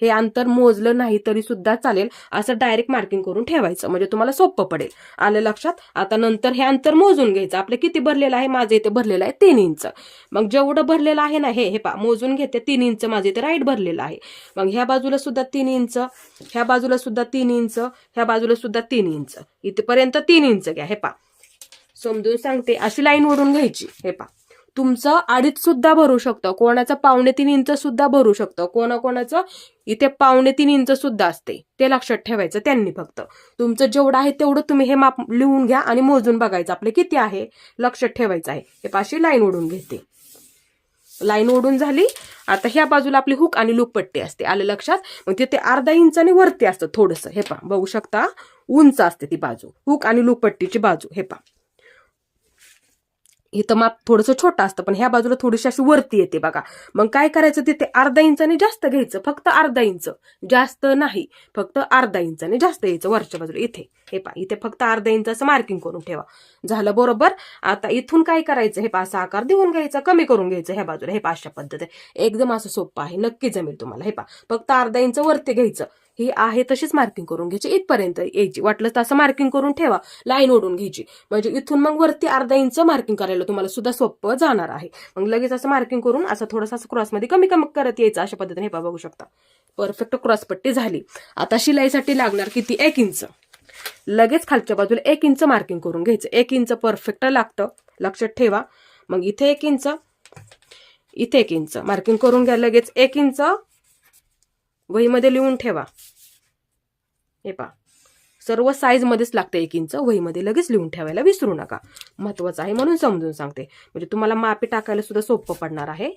हे अंतर मोजलं नाही तरी सुद्धा चालेल. असं डायरेक्ट मार्किंग करून ठेवायचं, म्हणजे तुम्हाला सोपं पडेल. आलं लक्षात. आता नंतर हे अंतर मोजून घ्यायचं. आपलं किती भरलेलं आहे, माझं इथे भरलेलं आहे 3 इंच. मग जेवढं भरलेलं आहे ना हे पहा मोजून घेते. 3 इंच माझं इथे राईट भरलेलं आहे. मग ह्या बाजूला सुद्धा 3 इंच, ह्या बाजूला सुद्धा 3 इंच, ह्या बाजूला सुद्धा 3 इंच, इथेपर्यंत 3 इंच घ्या. हे पहा समजून सांगते. अशी लाईन ओढून घ्यायची. हे पहा तुमचं 2.5 सुद्धा भरू शकतं, कोणाचं 2.25 इंच सुद्धा भरू शकतं, कोणाचं इथे 2.25 इंच सुद्धा असते. ते लक्षात ठेवायचं त्यांनी. फक्त तुमचं जेवढं आहे तेवढं तुम्ही हे माप लिहून घ्या आणि मोजून बघायचं आपलं किती आहे, लक्षात ठेवायचं आहे. हे पाशी लाईन ओढून घेते. लाईन ओढून झाली. आता ह्या बाजूला आपली हुक आणि लूप पट्टी असते. आलं लक्षात. मग तिथे अर्धा इंचाने वरती असतं थोडंसं. हे पहा बघू शकता उंच असते ती बाजू, हुक आणि लूप पट्टीची बाजू. हे पहा इथं माप थोडंसं छोटं असतं, पण ह्या बाजूला थोडीशी अशी वरती येते बघा. मग काय करायचं तिथे अर्धा इंचाने जास्त घ्यायचं, फक्त अर्धा इंच, जास्त नाही, फक्त अर्धा इंचाने जास्त यायचं वरच्या बाजूला. इथे हे पहा इथे फक्त अर्धा इंच असं मार्किंग करून ठेवा. झालं बरोबर. आता इथून काय करायचं, हे पहा असा आकार देऊन घ्यायचा, कमी करून घ्यायचं ह्या बाजूला. हे पहा अशा पद्धतीने एकदम असं सोपं आहे, नक्की जमेल तुम्हाला. हे पहा फक्त अर्धा इंच वरती घ्यायचं. ही आहे तशीच मार्किंग करून घ्यायची, इथपर्यंत यायची. वाटलं तर असं मार्किंग करून ठेवा, लाईन ओढून घ्यायची, म्हणजे इथून मग वरती अर्धा इंच मार्किंग करायला तुम्हाला सुद्धा सोपं जाणार आहे. मग लगेच असं मार्किंग करून असं थोडंसं असं क्रॉसमध्ये कमी कमी करत यायचं. अशा पद्धतीने हे बघू शकता परफेक्ट क्रॉसपट्टी झाली. आता शिलाईसाठी लागणार किती, 1 इंच. लगेच खालच्या बाजूला 1 इंच मार्किंग करून घ्यायचं. 1 इंच परफेक्ट लागतं, लक्षात ठेवा. मग इथे 1 इंच, इथे 1 इंच मार्किंग करून घ्या. लगेच 1 इंच वहीमध्ये लिहून ठेवा. हे पहा सर्व साईज मध्येच लागतं 1 इंच. वहीमध्ये लगेच लिहून ठेवायला विसरू नका, महत्वाचं आहे म्हणून समजून सांगते, म्हणजे तुम्हाला मापे टाकायला सुद्धा सोपं पडणार आहे.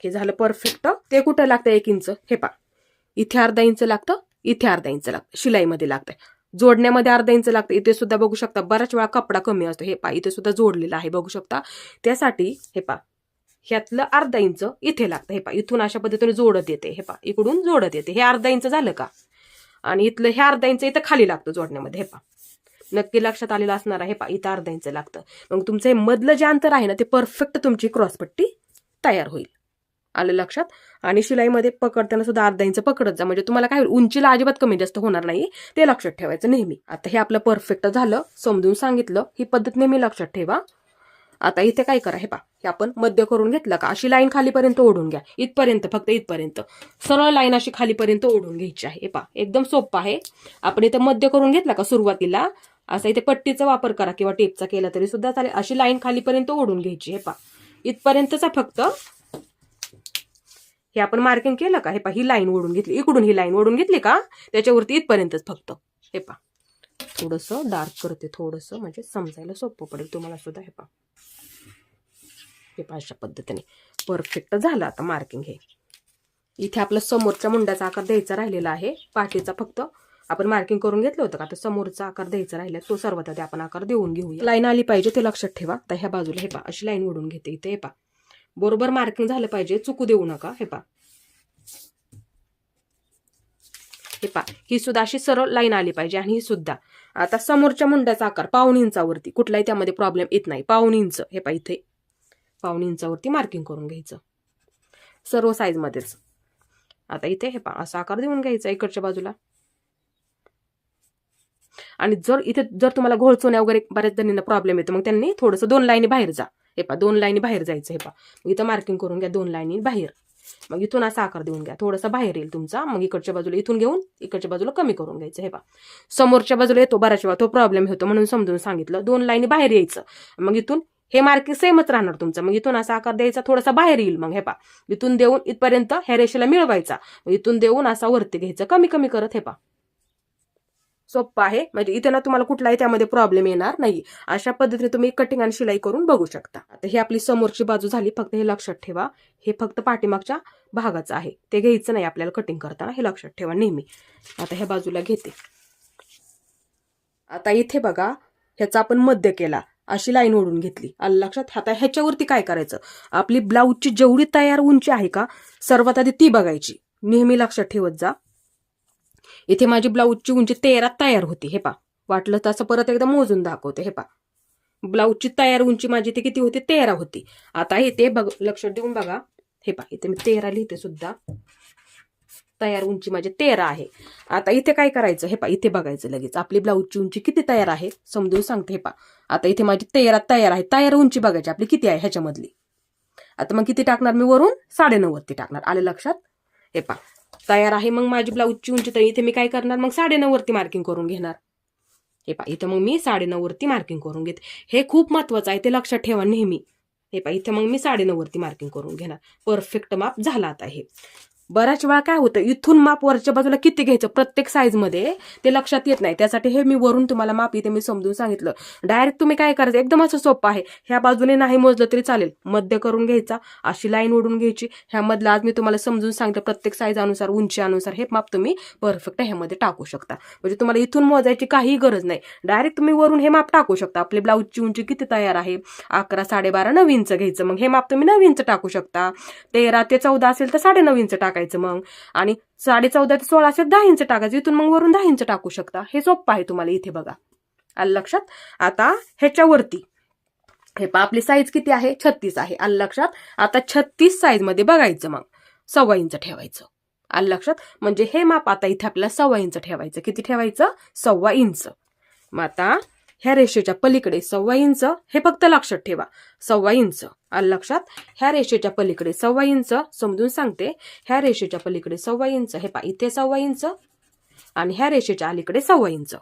हे झालं परफेक्ट. ते कुठं लागतं 1 इंच, हे पा इथे अर्धा इंच लागतं, इथे अर्धा इंच लागतं, शिलाईमध्ये लागतंय. जोडण्यामध्ये अर्धा इंच लागतं. इथे सुद्धा बघू शकता बऱ्याच वेळा कपडा कमी असतो. हे पा इथे सुद्धा जोडलेला आहे बघू शकता. त्यासाठी हे पा ह्यातलं अर्धा इंच इथे लागतं. हे पा इथून अशा पद्धतीने जोडत येते. हे पा इकडून जोडत येते. हे अर्धा इंच झालं का, आणि इथलं हे अर्धा इंच इथं खाली लागतं जोडण्यामध्ये. हे पा नक्की लक्षात आलेलं असणार आहे. पा इथं अर्धा इंच लागतं. मग तुमचं हे मधलं जे अंतर आहे ना ते परफेक्ट तुमची क्रॉसपट्टी तयार होईल. आलं लक्षात. आणि शिलाईमध्ये पकडताना सुद्धा अर्धा इंच पकडत जा, म्हणजे तुम्हाला काय उंचीला अजिबात कमी जास्त होणार नाही, ते लक्षात ठेवायचं नेहमी. आता हे आपलं परफेक्ट झालं, समजून सांगितलं. ही पद्धत नेहमी लक्षात ठेवा. आता इथे काय करा, हे पा हे आपण मध्य करून घेतलं का, अशी लाईन खालीपर्यंत ओढून घ्या. इथपर्यंत, फक्त इथपर्यंत सरळ लाईन अशी खालीपर्यंत ओढून घ्यायची आहे. हे पा एकदम सोपं आहे. आपण इथे मध्य करून घेतला का सुरुवातीला, असा इथे पट्टीचा वापर करा किंवा टेपचा केला तरी सुद्धा चालेल. अशी लाईन खालीपर्यंत ओढून घ्यायची. हे पा इथपर्यंतचा फक्त हे आपण मार्किंग केलं का, हे पा ही लाईन ओढून घेतली, इकडून ही लाईन ओढून घेतली का त्याच्यावरती इथपर्यंतच फक्त. हे पा थोडंसं डार्क करते, थोडंसं म्हणजे समजायला सोपं पडेल तुम्हाला सुद्धा. हे पा हे पा अशा पद्धतीने परफेक्ट झालं. आता मार्किंग हे इथे आपलं समोरच्या मुंड्याचा आकार द्यायचा राहिलेला आहे. पाठीचा फक्त आपण मार्किंग करून घेतलं होतं का, आता समोरचा आकार द्यायचा राहिला, तो सर्वात आधी आपण आकार देऊन घेऊया. लाईन आली पाहिजे ते लक्षात ठेवा. तर ह्या बाजूला हे पा अशी लाईन ओढून घेते इथे. हे पा बरोबर मार्किंग झालं पाहिजे, चुकू देऊ नका. हे पा हे पा ही सुद्धा अशी सरळ लाईन आली पाहिजे, आणि ही सुद्धा. आता समोरच्या मुंड्याचा आकार 1/2 इंचावरती, कुठलाही त्यामध्ये प्रॉब्लेम येत नाही. 1/2 इंच, हे पा इथे 1/2 इंचावरती मार्किंग करून घ्यायचं सर्व साईज मध्येच. आता इथे हे पा असा आकार देऊन घ्यायचा इकडच्या बाजूला. आणि जर तुम्हाला घोळचोण्या वगैरे बऱ्याच जणींना प्रॉब्लेम येतो, मग त्यांनी थोडंसं 2 लाईनी बाहेर जा. हे पा 2 लाईनी बाहेर जायचं. हे पा इथं मार्किंग करून घ्या 2 लाईनी बाहेर. मग इथून असा आकार देऊन घ्या, थोडासा बाहेर येईल तुमचा. मग इकडच्या बाजूला इथून घेऊन इकडच्या बाजूला कमी करून घ्यायचं. हे पा समोरच्या बाजूला येतो बऱ्याच वेळा तो प्रॉब्लेम होतो, म्हणून समजून सांगितलं. 2 लाईनी बाहेर यायचं. मग इथून हे मार्किंग सेमच राहणार तुमचं. मग इथून असा आकार द्यायचा, थोडासा बाहेर येईल. मग हे पा इथून देऊन इथपर्यंत ह्या रेषेला मिळवायचा. इथून देऊन असा वरती घ्यायचा कमी कमी करत. हे पा सोपं आहे, म्हणजे इथे ना तुम्हाला कुठलाही त्यामध्ये प्रॉब्लेम येणार नाही. अशा पद्धतीने तुम्ही कटिंग आणि शिलाई करून बघू शकता. आता ही आपली समोरची बाजू झाली. फक्त हे लक्षात ठेवा, हे फक्त पाठीमागच्या भागाचं आहे, ते घ्यायचं नाही आपल्याला कटिंग करताना, हे लक्षात ठेवा नेहमी. आता ह्या बाजूला घेते. आता इथे बघा ह्याचा आपण मध्य केला, अशी लाईन ओढून घेतली. आलं लक्षात. आता ह्याच्यावरती काय करायचं, आपली ब्लाऊजची जेवढी तयार उंची आहे का सर्वात आधी ती बघायची. नेहमी लक्षात ठेवत जा. इथे माझी ब्लाऊजची उंची 13 तयार होती. हे पा वाटलं तसं परत एकदा मोजून दाखवते. हे पा ब्लाऊजची तयार उंची माझी ते किती होती, 13 होती. आता इथे बघ लक्षात देऊन बघा. हे पा इथे मी 13 लिहिते सुद्धा. तयार उंची माझी 13 आहे. आता इथे काय करायचं, हे पा इथे बघायचं लगेच आपली ब्लाऊजची उंची किती तयार आहे समजून सांगते. हे पा आता इथे माझी 13 तयार आहे. तयार उंची बघायची आपली किती आहे ह्याच्यामधली. आता मग किती टाकणार मी वरून, 9.5 वरती टाकणार. आले लक्षात. हे पा तयार आहे मग माझी ब्लाऊजची उंची, तर इथे मी काय करणार, मग 9.5 वरती मार्किंग करून घेणार. हे पा इथं मग मी 9.5 वरती मार्किंग करून घेते. हे खूप महत्वाचं आहे, ते लक्षात ठेवा नेहमी. हे पा इथे मग मी 9.5 वरती मार्किंग करून घेणार. परफेक्ट माप झाला. आता हे बऱ्याच वेळा काय होतं, इथून माप वरच्या बाजूला किती घ्यायचं प्रत्येक साईज मध्ये ते लक्षात येत नाही. त्यासाठी हे मी वरून तुम्हाला माप इथे मी समजून सांगितलं. डायरेक्ट तुम्ही काय करायचं, एकदम असं सोपं आहे. ह्या बाजूने नाही मोजलं तरी चालेल, मध्य करून घ्यायचा, अशी लाईन ओढून घ्यायची. ह्या मधला आज मी तुम्हाला समजून सांगितलं प्रत्येक साईज अनुसार उंची अनुसार हे माप तुम्ही परफेक्ट ह्यामध्ये टाकू शकता. म्हणजे तुम्हाला इथून मोजायची काही गरज नाही, डायरेक्ट तुम्ही वरून हे माप टाकू शकता. आपली ब्लाऊजची उंची किती तयार आहे, 11, 12.5, 9 इंच घ्यायचं. मग हे माप तुम्ही 9 इंच टाकू शकता. 13 ते 14 असेल तर 9.5 इंच टाकायचं. मग आणि 14.5 ते 16 असेल 10 इंच टाकायचं. इथून मग वरून 10 इंच टाकू शकता. हे सोपं आहे तुम्हाला. इथे बघा आलं लक्षात. आता ह्याच्यावरती हे पा आपली साईज किती आहे, 36 आहे. आलं लक्षात. आता 36 साईज मध्ये बघायचं, मग 1.25 इंच ठेवायचं. आलं लक्षात. म्हणजे हे माप आता इथे आपल्याला 1.25 इंच ठेवायचं. किती ठेवायचं, 1.25 इंच. मग आता ह्या रेषेच्या पलीकडे 1.25 इंच, हे फक्त लक्षात ठेवा 1.25 इंच. आलं लक्षात. ह्या रेषेच्या पलीकडे 1.25 इंच, समजून सांगते. ह्या रेषेच्या पलीकडे 1.25 इंच. हे पा इथे 1.25 इंच आणि ह्या रेषेच्या अलीकडे 1.25 इंच.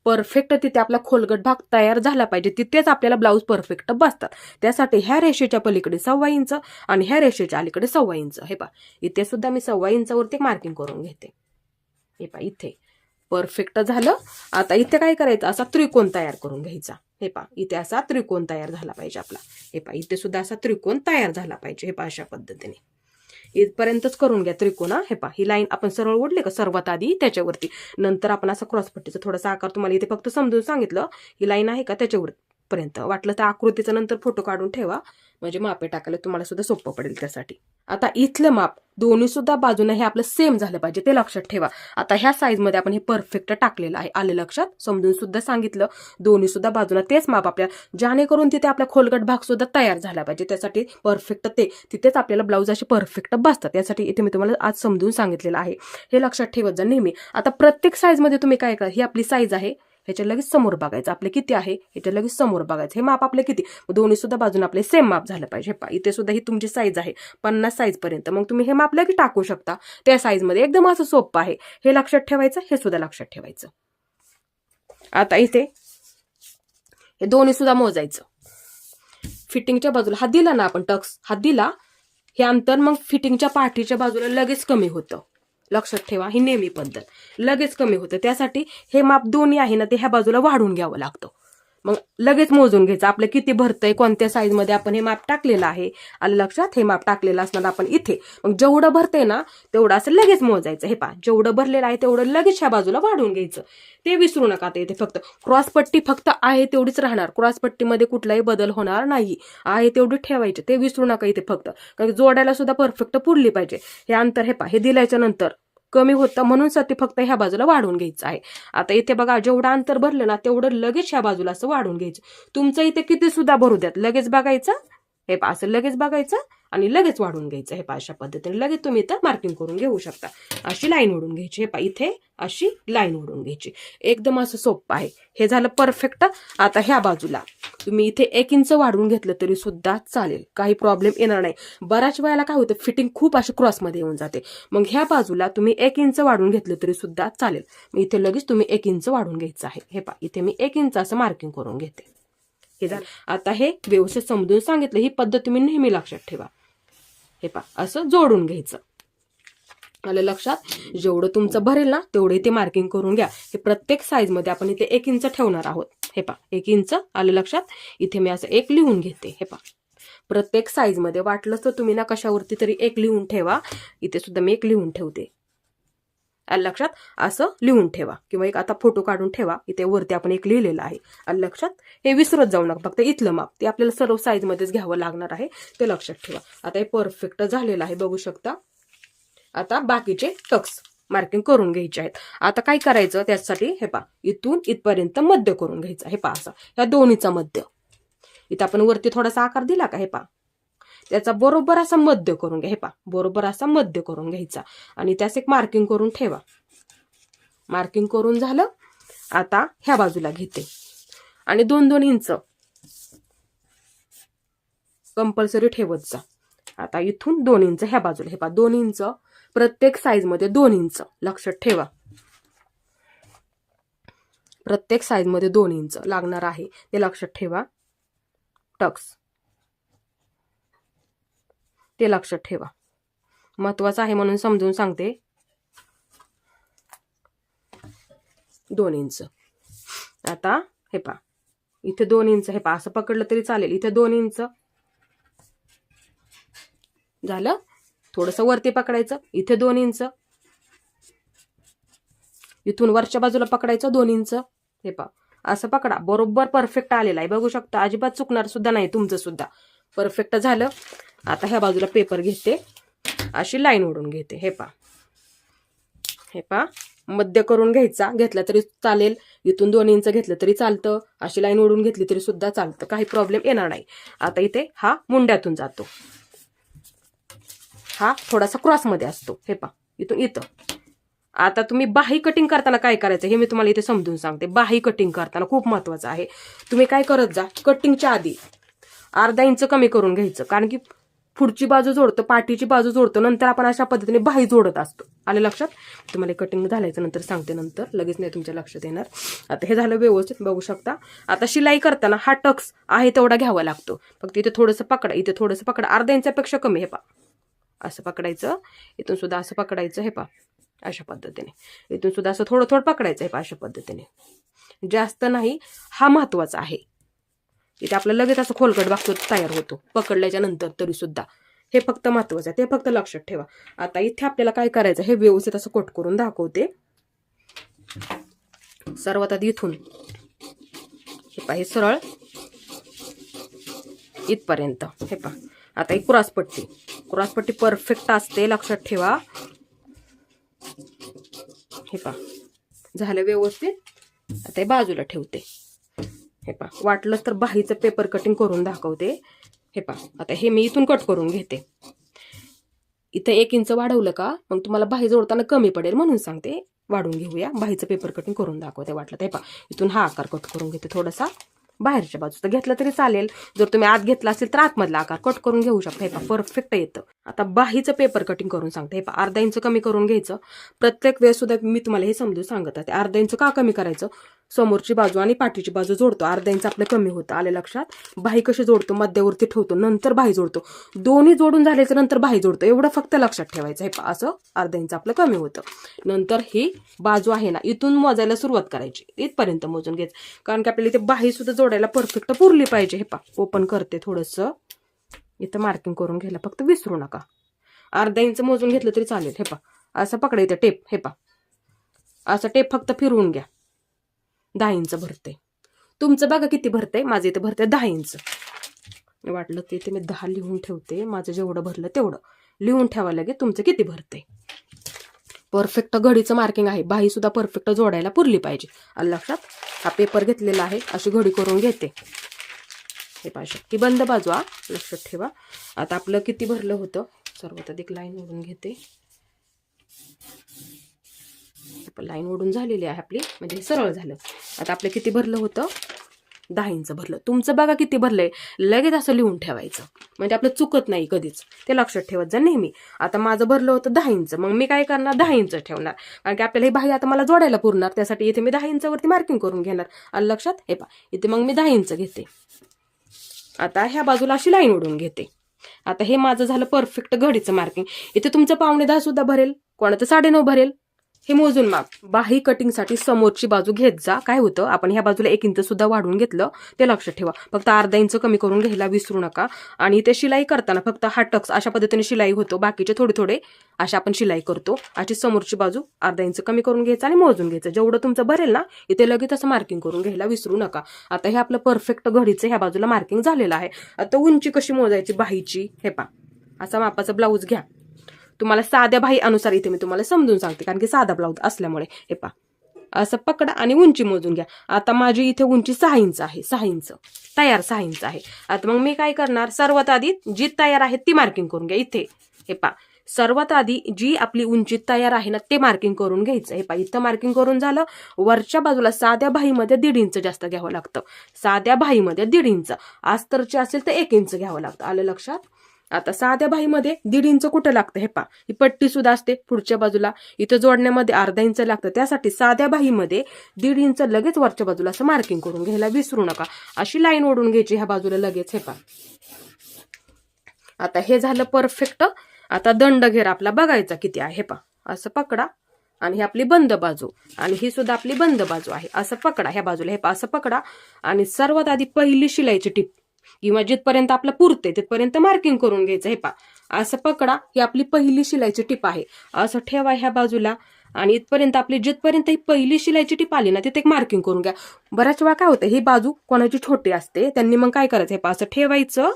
परफेक्ट तिथे आपला खोलगट भाग तयार झाला पाहिजे, तिथेच आपल्याला ब्लाऊज परफेक्ट बसतात. त्यासाठी ह्या रेषेच्या पलीकडे 1.25 इंच आणि ह्या रेषेच्या अलीकडे 1.25 इंच. हे पा इथे सुद्धा मी 1.25 इंचावरती मार्किंग करून घेते. हे पा इथे परफेक्ट झालं. आता इथे काय करायचं, असा त्रिकोण तयार करून घ्यायचा. हे पहा, इथे असा त्रिकोण तयार झाला पाहिजे आपला. हे पहा, इथे सुद्धा असा त्रिकोण तयार झाला पाहिजे. हे पहा, अशा पद्धतीने इथपर्यंतच करून घ्या त्रिकोण. हे पहा, ही लाईन आपण सरळ ओढली का सर्वात आधी त्याच्यावरती, नंतर आपण असा क्रॉसपट्टीचा थोडासा आकार तुम्हाला इथे फक्त समजून सांगितलं, ही लाईन आहे का त्याच्यावर पर्यंत. वाटलं तर आकृतीचा नंतर फोटो काढून ठेवा, म्हणजे मापे टाकायला तुम्हाला सुद्धा सोपं पडेल त्यासाठी. आता इथलं माप दोन्ही सुद्धा बाजूने हे आपलं सेम झालं पाहिजे, ते लक्षात ठेवा. आता ह्या साईज मध्ये आपण हे परफेक्ट टाकलेलं आहे, आले लक्षात. समजून सुद्धा सांगितलं, दोन्ही सुद्धा बाजूला तेच माप आपल्या, जेणेकरून तिथे आपला खोलगट भाग सुद्धा तयार झाला पाहिजे. त्यासाठी परफेक्ट तिथेच आपल्याला ब्लाऊज असे परफेक्ट बसतात. त्यासाठी इथे मी तुम्हाला आज समजून सांगितलेलं आहे, हे लक्षात ठेवत जा नेहमी. आता प्रत्येक साईज मध्ये तुम्ही काय करा, ही आपली साईज आहे, ह्याच्या लगेच समोर बघायचं आपले किती आहे, ह्याच्या लगेच समोर बघायचं. हे माप आपले किती, दोन्ही सुद्धा बाजूने आपले सेम माप झालं पाहिजे. इथे सुद्धा ही तुमची साईज आहे 50 साईज पर्यंत, मग तुम्ही हे माप लगेच टाकू शकता त्या साईज मध्ये. एकदम असं सोपं आहे, हे लक्षात ठेवायचं, हे सुद्धा लक्षात ठेवायचं. आता इथे हे दोन्ही सुद्धा मोजायचं. फिटिंगच्या बाजूला हात दिला ना आपण, टक्स हात दिला, हे अंतर मग फिटिंगच्या पाठीच्या बाजूला लगेच कमी होतं. लक्षात ठेवा, ही नेहमी पद्धत, लगेच कमी होतं. त्यासाठी हे माप दोन्ही आहे ना, ते ह्या बाजूला वाढून घ्यावं लागतं. मग लगेच मोजून घ्यायचं आपलं किती भरतंय, कोणत्या साईज मध्ये आपण हे माप टाकलेलं आहे. आलं लक्षात, हे माप टाकलेलं असणार आपण इथे. मग जेवढं भरतंय ना तेवढं असं लगेच मोजायचं. हे पहा, जेवढं भरलेलं आहे तेवढं लगेच ह्या बाजूला वाढवून घ्यायचं. ते विसरू नका. ते इथे फक्त क्रॉसपट्टी फक्त आहे तेवढीच राहणार, क्रॉसपट्टीमध्ये कुठलाही बदल होणार नाही, आहे तेवढी ठेवायची. ते विसरू नका इथे फक्त, कारण जोडायला सुद्धा परफेक्ट पुरली पाहिजे. हे अंतर हे पहा, हे दिल्याच्या नंतर कमी होतं, म्हणून साठी फक्त ह्या बाजूला वाढवून घ्यायचं आहे. आता इथे बघा, जेवढं अंतर भरलं ना तेवढं लगेच ह्या बाजूला असं वाढवून घ्यायचं. तुमचं इथे किती सुद्धा भरू द्यात, लगेच बघायचं. हे पहा, असं लगेच बघायचं आणि लगेच वाढून घ्यायचं. हे पहा, अशा पद्धतीने लगेच तुम्ही इथं मार्किंग करून घेऊ शकता. अशी लाईन ओढून घ्यायची. हे पहा, इथे अशी लाईन ओढून घ्यायची. एकदम असं सोपं आहे. हे झालं परफेक्ट. आता ह्या बाजूला तुम्ही इथे 1 इंच वाढवून घेतलं तरी सुद्धा चालेल, काही प्रॉब्लेम येणार नाही. बऱ्याच वेळेला काय होतं, फिटिंग खूप अशी क्रॉसमध्ये येऊन जाते. मग ह्या बाजूला तुम्ही 1 इंच वाढवून घेतलं तरी सुद्धा चालेल. मग इथे लगेच तुम्ही 1 इंच वाढवून घ्यायचं आहे. हे पहा, इथे मी 1 इंच असं मार्किंग करून घेते. हे झालं. आता हे व्यवस्थित समजून सांगितलं, ही पद्धत तुम्ही नेहमी लक्षात ठेवा. हे पहा, असं जोडून घ्यायचं. आलं लक्षात, जेवढं तुमचं भरेल ना तेवढं इथे मार्किंग करून घ्या. हे प्रत्येक साईज मध्ये आपण इथे 1 इंच ठेवणार आहोत. हे पहा, 1 इंच आलं लक्षात. इथे मी असं 1 लिहून घेते. हे पहा, प्रत्येक साईज मध्ये वाटलं तर तुम्ही ना कशावरती तरी 1 लिहून ठेवा. इथे सुद्धा मी 1 लिहून ठेवते. आलं लक्षात, असं लिहून ठेवा, किंवा एक आता फोटो काढून ठेवा. इथे वरती आपण 1 लिहिलेलं आहे. आलं लक्षात, हे विसरत जाऊ नका. फक्त इथलं माप ते आपल्याला सर्व साईज मध्येच घ्यावं लागणार आहे, ते लक्षात ठेवा. आता हे परफेक्ट झालेलं आहे, बघू शकता. आता बाकीचे टक्स मार्किंग करून घ्यायचे आहेत. आता काय करायचं त्यासाठी, हे पहा, इथून इथपर्यंत मध्य करून घ्यायचं. हे पहा, असं ह्या दोन्हीचा मध्य. इथं आपण वरती थोडासा आकार दिला का, हे पहा, त्याचा बरोबर असा मध्य करून घ्या. हे पहा, बरोबर असा मध्य करून घ्यायचा आणि त्यास एक मार्किंग करून ठेवा. मार्किंग करून झालं. आता ह्या बाजूला घेते आणि 2-2 इंच कंपल्सरी ठेवत जा. आता इथून 2 इंच ह्या बाजूला. हे पहा, 2 इंच प्रत्येक साईज मध्ये 2 इंच लक्षात ठेवा. प्रत्येक साईज मध्ये 2 इंच लागणार आहे, ते लक्षात ठेवा. टक्स ते लक्षात ठेवा, महत्वाचं आहे म्हणून समजून सांगते. 2 इंच. आता हे पहा, इथे 2 इंच. हे पहा, असं पकडलं तरी चालेल. इथे 2 इंच झालं. थोडंसं वरती पकडायचं, इथे 2 इंच. इथून वरच्या बाजूला पकडायचं 2 इंच. हे पहा, असं पकडा. बरोबर परफेक्ट आलेला आहे, बघू शकता. अजिबात चुकणार सुद्धा नाही तुमचं सुद्धा. परफेक्ट झालं. आता ह्या बाजूला पेपर घेते, अशी लाईन ओढून घेते. हे पहा, हे पहा, मध्य करून घ्यायचा. घेतला तरी चालेल, इथून 2 इंच घेतलं तरी चालतं, अशी लाईन ओढून घेतली तरी सुद्धा चालतं, काही प्रॉब्लेम येणार नाही. आता इथे हा मुंड्यातून जातो, हा थोडासा क्रॉसमध्ये असतो. हे पहा, इथून इथं. आता तुम्ही बाही कटिंग करताना काय करायचं हे मी तुम्हाला इथे समजून सांगते. बाही कटिंग करताना खूप महत्वाचं आहे. तुम्ही काय करत जा, कटिंगच्या आधी अर्धा इंच कमी करून घ्यायचं, कारण की पुढची बाजू जोडतो, पाठीची बाजू जोडतो, नंतर आपण अशा पद्धतीने बाही जोडत असतो. आले लक्षात. तुम्हाला कटिंग झाल्याचं नंतर सांगते, नंतर लगेच नाही तुमच्या लक्षात येणार. आता हे झालं व्यवस्थित, बघू शकता. आता शिलाई करताना हा टक्स आहे तेवढा घ्यावा लागतो. फक्त इथे थोडंसं पकडा, इथे थोडंसं पकडा, अर्धा इंचापेक्षा कमी. हे पहा, असं पकडायचं. इथून सुद्धा असं पकडायचं. हे पहा, अशा पद्धतीने इथून सुद्धा असं थोडं थोडं पकडायचं आहे अशा पद्धतीने, जास्त नाही. हा महत्वाचा आहे. इथे आपलं लगेच असं खोलगट भाग तयार होतो पकडल्याच्या नंतर तरी सुद्धा, हे फक्त महत्वाचं आहे, ते फक्त लक्षात ठेवा. आता इथे आपल्याला काय करायचं, हे व्यवस्थित असं कोट करून दाखवते. सर्वात आधी इथून हे पहा, हे सरळ इथपर्यंत हे पहा. आता ही क्रॉसपट्टी परफेक्ट असते, लक्षात ठेवा. हे पहा झालं व्यवस्थित. आता हे बाजूला ठेवते. हे पहा, वाटलंच तर बाहीचं पेपर कटिंग करून दाखवते. हे पहा, आता हे मी इथून कट करून घेते. इथं 1 इंच वाढवलं का मग तुम्हाला बाही जोडताना कमी पडेल म्हणून सांगते, वाढून घेऊया. बाहीचं पेपर कटिंग करून दाखवते वाटलं. हे पहा, इथून हा आकार कट करून घेते थोडासा. बाहेरच्या बाजूचा घेतला तरी चालेल, जर तुम्ही आत घेतला असेल तर आतमधला आकार कट करून घेऊ शकता. हे पहा, परफेक्ट येतं. आता बाहीचं पेपर कटिंग करून सांगते. हे पहा, अर्धा इंच कमी करून घ्यायचं. प्रत्येक वेळेस सुद्धा मी तुम्हाला हे समजून सांगत आहे. अर्धा इंच का कमी करायचं, समोरची बाजू आणि पाठीची बाजू जोडतो, अर्धा इंच आपलं कमी होतं. आले लक्षात. बाही कशी जोडतो, मध्यावरती ठेवतो, नंतर बाही जोडतो, दोन्ही जोडून झाल्याच्या नंतर बाही जोडतो, एवढं फक्त लक्षात ठेवायचं. हे पहा, असं अर्धा इंच आपलं कमी होतं. नंतर ही बाजू आहे ना, इथून मोजायला सुरुवात करायची, इथपर्यंत मोजून घ्यायचं, कारण की आपल्याला इथे बाही सुद्धा जोडायला परफेक्ट पुरली पाहिजे. हे पहा, ओपन करते थोडंसं, इथं मार्किंग करून घ्यायला फक्त विसरू नका. अर्धा इंच मोजून घेतलं तरी चालेल. हे पहा, असं पकडायचं टेप. हे पहा, असं टेप फक्त फिरवून घ्या. 10 इंच भरते. तुमचं बघा किती भरते, माझं इथे भरते 10 इंच. वाटलं ते इथे मी 10 लिहून ठेवते. माझं जेवढं भरलं तेवढं लिहून ठेवा लगे तुमचं किती भरते. परफेक्ट घडीचं मार्किंग आहे. बाही सुद्धा परफेक्ट जोडायला पुरली पाहिजे. आलं लक्षात. हा पेपर घेतलेला आहे, अशी घडी करून घेते. हे पाहिजे की बंद बाजू, लक्षात ठेवा. आता आपलं किती भरलं होतं, सर्वात अधिक लाईन ओढून घेते. लाईन ओढून झालेली आहे आपली, म्हणजे सरळ झालं. आता आपलं किती भरलं होतं, 10 इंच भरलं. तुमचं बघा किती भरलंय, लगेच असं लिहून ठेवायचं, म्हणजे आपलं चुकत नाही कधीच, ते लक्षात ठेवत जा नेहमी. आता माझं भरलं होतं 10 इंच, मग मी काय करणार, 10 इंच ठेवणार, कारण की आपल्याला ही बाही आता मला जोडायला पुरणार, त्यासाठी इथे मी 10 इंचावरती मार्किंग करून घेणार. आलं लक्षात. हे पहा, इथे मग मी 10 इंच घेते. आता ह्या बाजूला अशी लाईन ओढून घेते. आता हे माझं झालं परफेक्ट घडीचं मार्किंग. इथे तुमचं 5.10 सुद्धा भरेल, कोणाचं 9.5 भरेल, हे मोजून माप. बाही कटिंगसाठी समोरची बाजू घेत जा. काय होतं, आपण ह्या बाजूला 1 इंच सुद्धा वाढवून घेतलं, ते लक्षात ठेवा. फक्त अर्धा इंच कमी करून घ्यायला विसरू नका. आणि ते शिलाई करताना फक्त हा टक्स अशा पद्धतीने शिलाई होतो, बाकीचे थोडे थोडे अशा आपण शिलाई करतो. अशी समोरची बाजू अर्धा इंच कमी करून घ्यायचं आणि मोजून घ्यायचं. जेवढं तुमचं भरेल ना, इथे लगेच असं मार्किंग करून घ्यायला विसरू नका. आता हे आपलं परफेक्ट घडीचं ह्या बाजूला मार्किंग झालेलं आहे. आता उंची कशी मोजायची बाहीची, हे पहा, असा मापाचा ब्लाऊज घ्या. तुम्हाला साध्या बाही अनुसार इथे मी तुम्हाला समजून सांगते, कारण की साधा ब्लाऊज असल्यामुळे. हे पहा, असं पकडा आणि उंची मोजून घ्या. आता माझी इथे उंची 6 इंच आहे, 6 इंच तयार, 6 इंच आहे. आता मग मी काय करणार, सर्वात आधी जी तयार आहे ती मार्किंग करून घ्या. इथे हे पहा, सर्वात आधी जी आपली उंची तयार आहे ना, ते मार्किंग करून घ्यायचं. हे पहा, इथं मार्किंग करून झालं. वरच्या बाजूला साध्या बाहीमध्ये 1.5 इंच जास्त घ्यावं लागतं. साध्या बाहीमध्ये 1.5 इंच, अस्तरची असेल तर 1 इंच घ्यावं लागतं. आलं लक्षात. आता साध्या बाहीमध्ये 1.5 इंच कुठं लागतं, हे पहा, ही पट्टी सुद्धा असते पुढच्या बाजूला, इथं जोडण्यामध्ये अर्धा इंच लागतं. त्यासाठी साध्या बाहीमध्ये 1.5 इंच लगेच वरच्या बाजूला असं मार्किंग करून घ्यायला विसरू नका. अशी लाईन ओढून घ्यायची ह्या बाजूला लगेच. हे पहा, आता हे झालं परफेक्ट. आता दंडघेर आपला बघायचा किती आहे. हे पहा, असं पकडा आणि ही आपली बंद बाजू, आणि ही सुद्धा आपली बंद बाजू आहे. असं पकडा ह्या बाजूला. हे पहा, असं पकडा आणि सर्वात आधी पहिली शिलाईची टिप किंवा जिथपर्यंत आपलं पुरते तिथपर्यंत मार्किंग करून घ्यायचं. हे पहा, असं पकडा, ही आपली पहिली शिलाईची टिप आहे. असं ठेवा ह्या बाजूला आणि इथपर्यंत आपली जिथपर्यंत ही पहिली शिलाईची टिप आली ना, तिथे एक मार्किंग करून घ्या. बऱ्याच वेळा काय होतं, ही बाजू कोणाची छोटी असते, त्यांनी मग काय करायचं, हे पहा, असं ठेवायचं,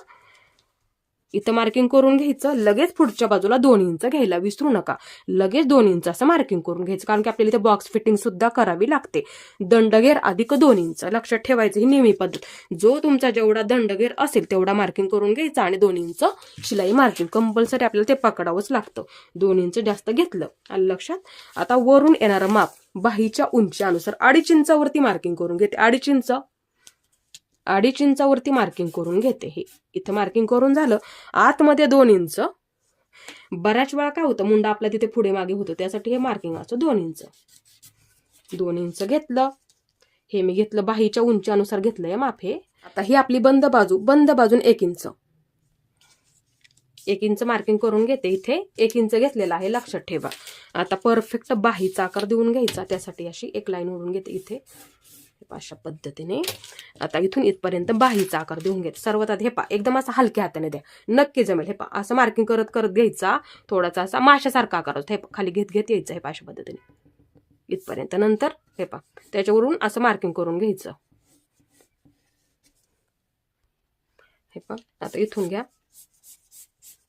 इथं मार्किंग करून घ्यायचं. लगेच पुढच्या बाजूला 2 इंच घ्यायला विसरू नका. लगेच 2 इंच असं मार्किंग करून घ्यायचं, कारण की आपल्याला इथे बॉक्स फिटिंग सुद्धा करावी लागते. दंडघेर अधिक 2 इंच, लक्षात ठेवायचं, ही नेहमी पद्धत. जो तुमचा जेवढा दंडघेर असेल तेवढा मार्किंग करून घ्यायचा आणि 2 इंच शिलाई मार्किंग कंपल्सरी आपल्याला ते पकडावंच लागतं. 2 इंच जास्त घेतलं. आलं लक्षात. आता वरून येणारं माप बाहीच्या उंची अनुसार 2.5 इंचावरती मार्किंग करून घेते. 2.5 इंचावरती मार्किंग करून घेते. हे इथं मार्किंग करून झालं. आतमध्ये 2 इंच. बऱ्याच वेळा काय होतं, मुंडा आपला तिथे पुढे मागे होतो, त्यासाठी हे मार्किंग असतं 2 इंच. 2 इंच घेतलं. हे मी घेतलं बाहीच्या उंची अनुसार घेतलंय माप हे. आता ही आपली बंद बाजून 1 इंच. 1 इंच मार्किंग करून घेते. इथे 1 इंच घेतलेला आहे, लक्षात ठेवा. आता परफेक्ट बाहीचा आकार देऊन घ्यायचा. त्यासाठी अशी एक लाईन ओढून घेते इथे अशा पद्धतीने. आता इथून इथपर्यंत बाहीचा आकार देऊन घ्यायचा. सर्वात आधी हे पा एकदम असं हलक्या हाताने द्या, नक्की जमेल. हे पा असं मार्किंग करत करत घ्यायचा. थोडासा असा माशासारखा आकार होता. हे खाली घेत घेत यायचं हे पा अशा पद्धतीने इथपर्यंत. नंतर हे पा त्याच्यावरून असं मार्किंग करून घ्यायचं. हे पा आता इथून घ्या,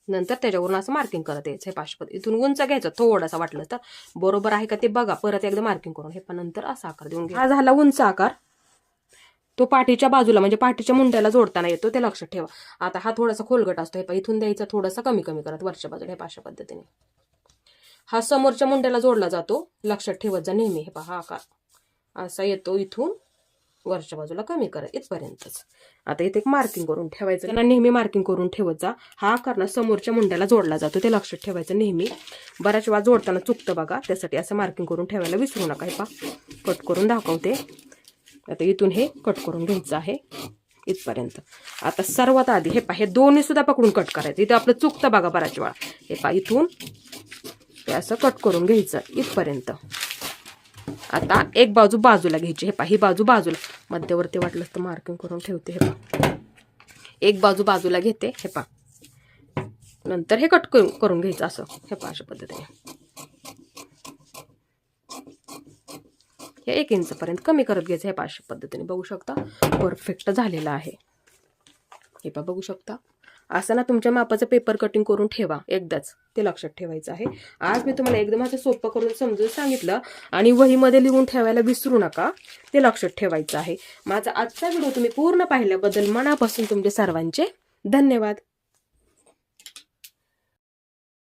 नंतर त्याच्यावरून असं मार्किंग करत यायचं. हे पाचपद इथून उंच घ्यायचं थोडासा, वाटलं तर बरोबर आहे का ते बघा, परत एकदा मार्किंग करून. हे पण नंतर असा आकार देऊन घ्या. हा झाला उंच आकार. तो पाठीच्या बाजूला म्हणजे पाठीच्या मुंड्याला जोडताना येतो, ते लक्षात ठेवा. आता हा थोडासा खोलगट असतो. हे पा इथून द्यायचा थोडासा कमी कमी करत वरच्या बाजूला. हे अशा पद्धतीने हा समोरच्या मुंड्याला जोडला जातो, लक्षात ठेवत जा नेहमी. हे पहा हा आकार असा येतो, इथून वरच्या बाजूला कमी करा इथपर्यंतच. आता इथे एक मार्किंग करून ठेवायचं. त्यांना नेहमी मार्किंग करून ठेवत जा. हा करणं समोरच्या मुंड्याला जोडला जातो, ते लक्षात ठेवायचं नेहमी. बऱ्याच वेळा जोडताना चुकतं बघा, त्यासाठी असं मार्किंग करून ठेवायला विसरू नका. हे पा कट करून दाखवते. आता इथून हे कट करून घ्यायचं आहे इथपर्यंत. आता सर्वात आधी हे पा हे दोन्ही सुद्धा पकडून कट करायचं. इथं आपलं चुकतं बघा बऱ्याच वेळा. हे पा इथून ते असं कट करून घ्यायचं इथपर्यंत. आता एक बाजू बाजूला घ्यायची. हे पा ही बाजू बाजूला, मध्यवर्ती वाटलं तर मार्किंग करून ठेवते. हे पा एक बाजू बाजूला घेते. हे पा नंतर हे कट करून घ्यायचं असं. हे पा अशा पद्धतीने हे 1 इंचपर्यंत कमी करत घ्यायचं. हे पा अशा पद्धतीने बघू शकता परफेक्ट झालेलं आहे. हे पा बघू शकता. असं ना तुमच्या मापाचं पेपर कटिंग करून ठेवा एकदाच, ते लक्षात ठेवायचं आहे. आज मी तुम्हाला एकदम असं सोपं करून समजून सांगितलं, आणि वहीमध्ये लिहून ठेवायला विसरू नका, ते लक्षात ठेवायचं आहे. माझा आजचा व्हिडिओ तुम्ही पूर्ण पाहिल्याबद्दल मनापासून तुमचे सर्वांचे धन्यवाद.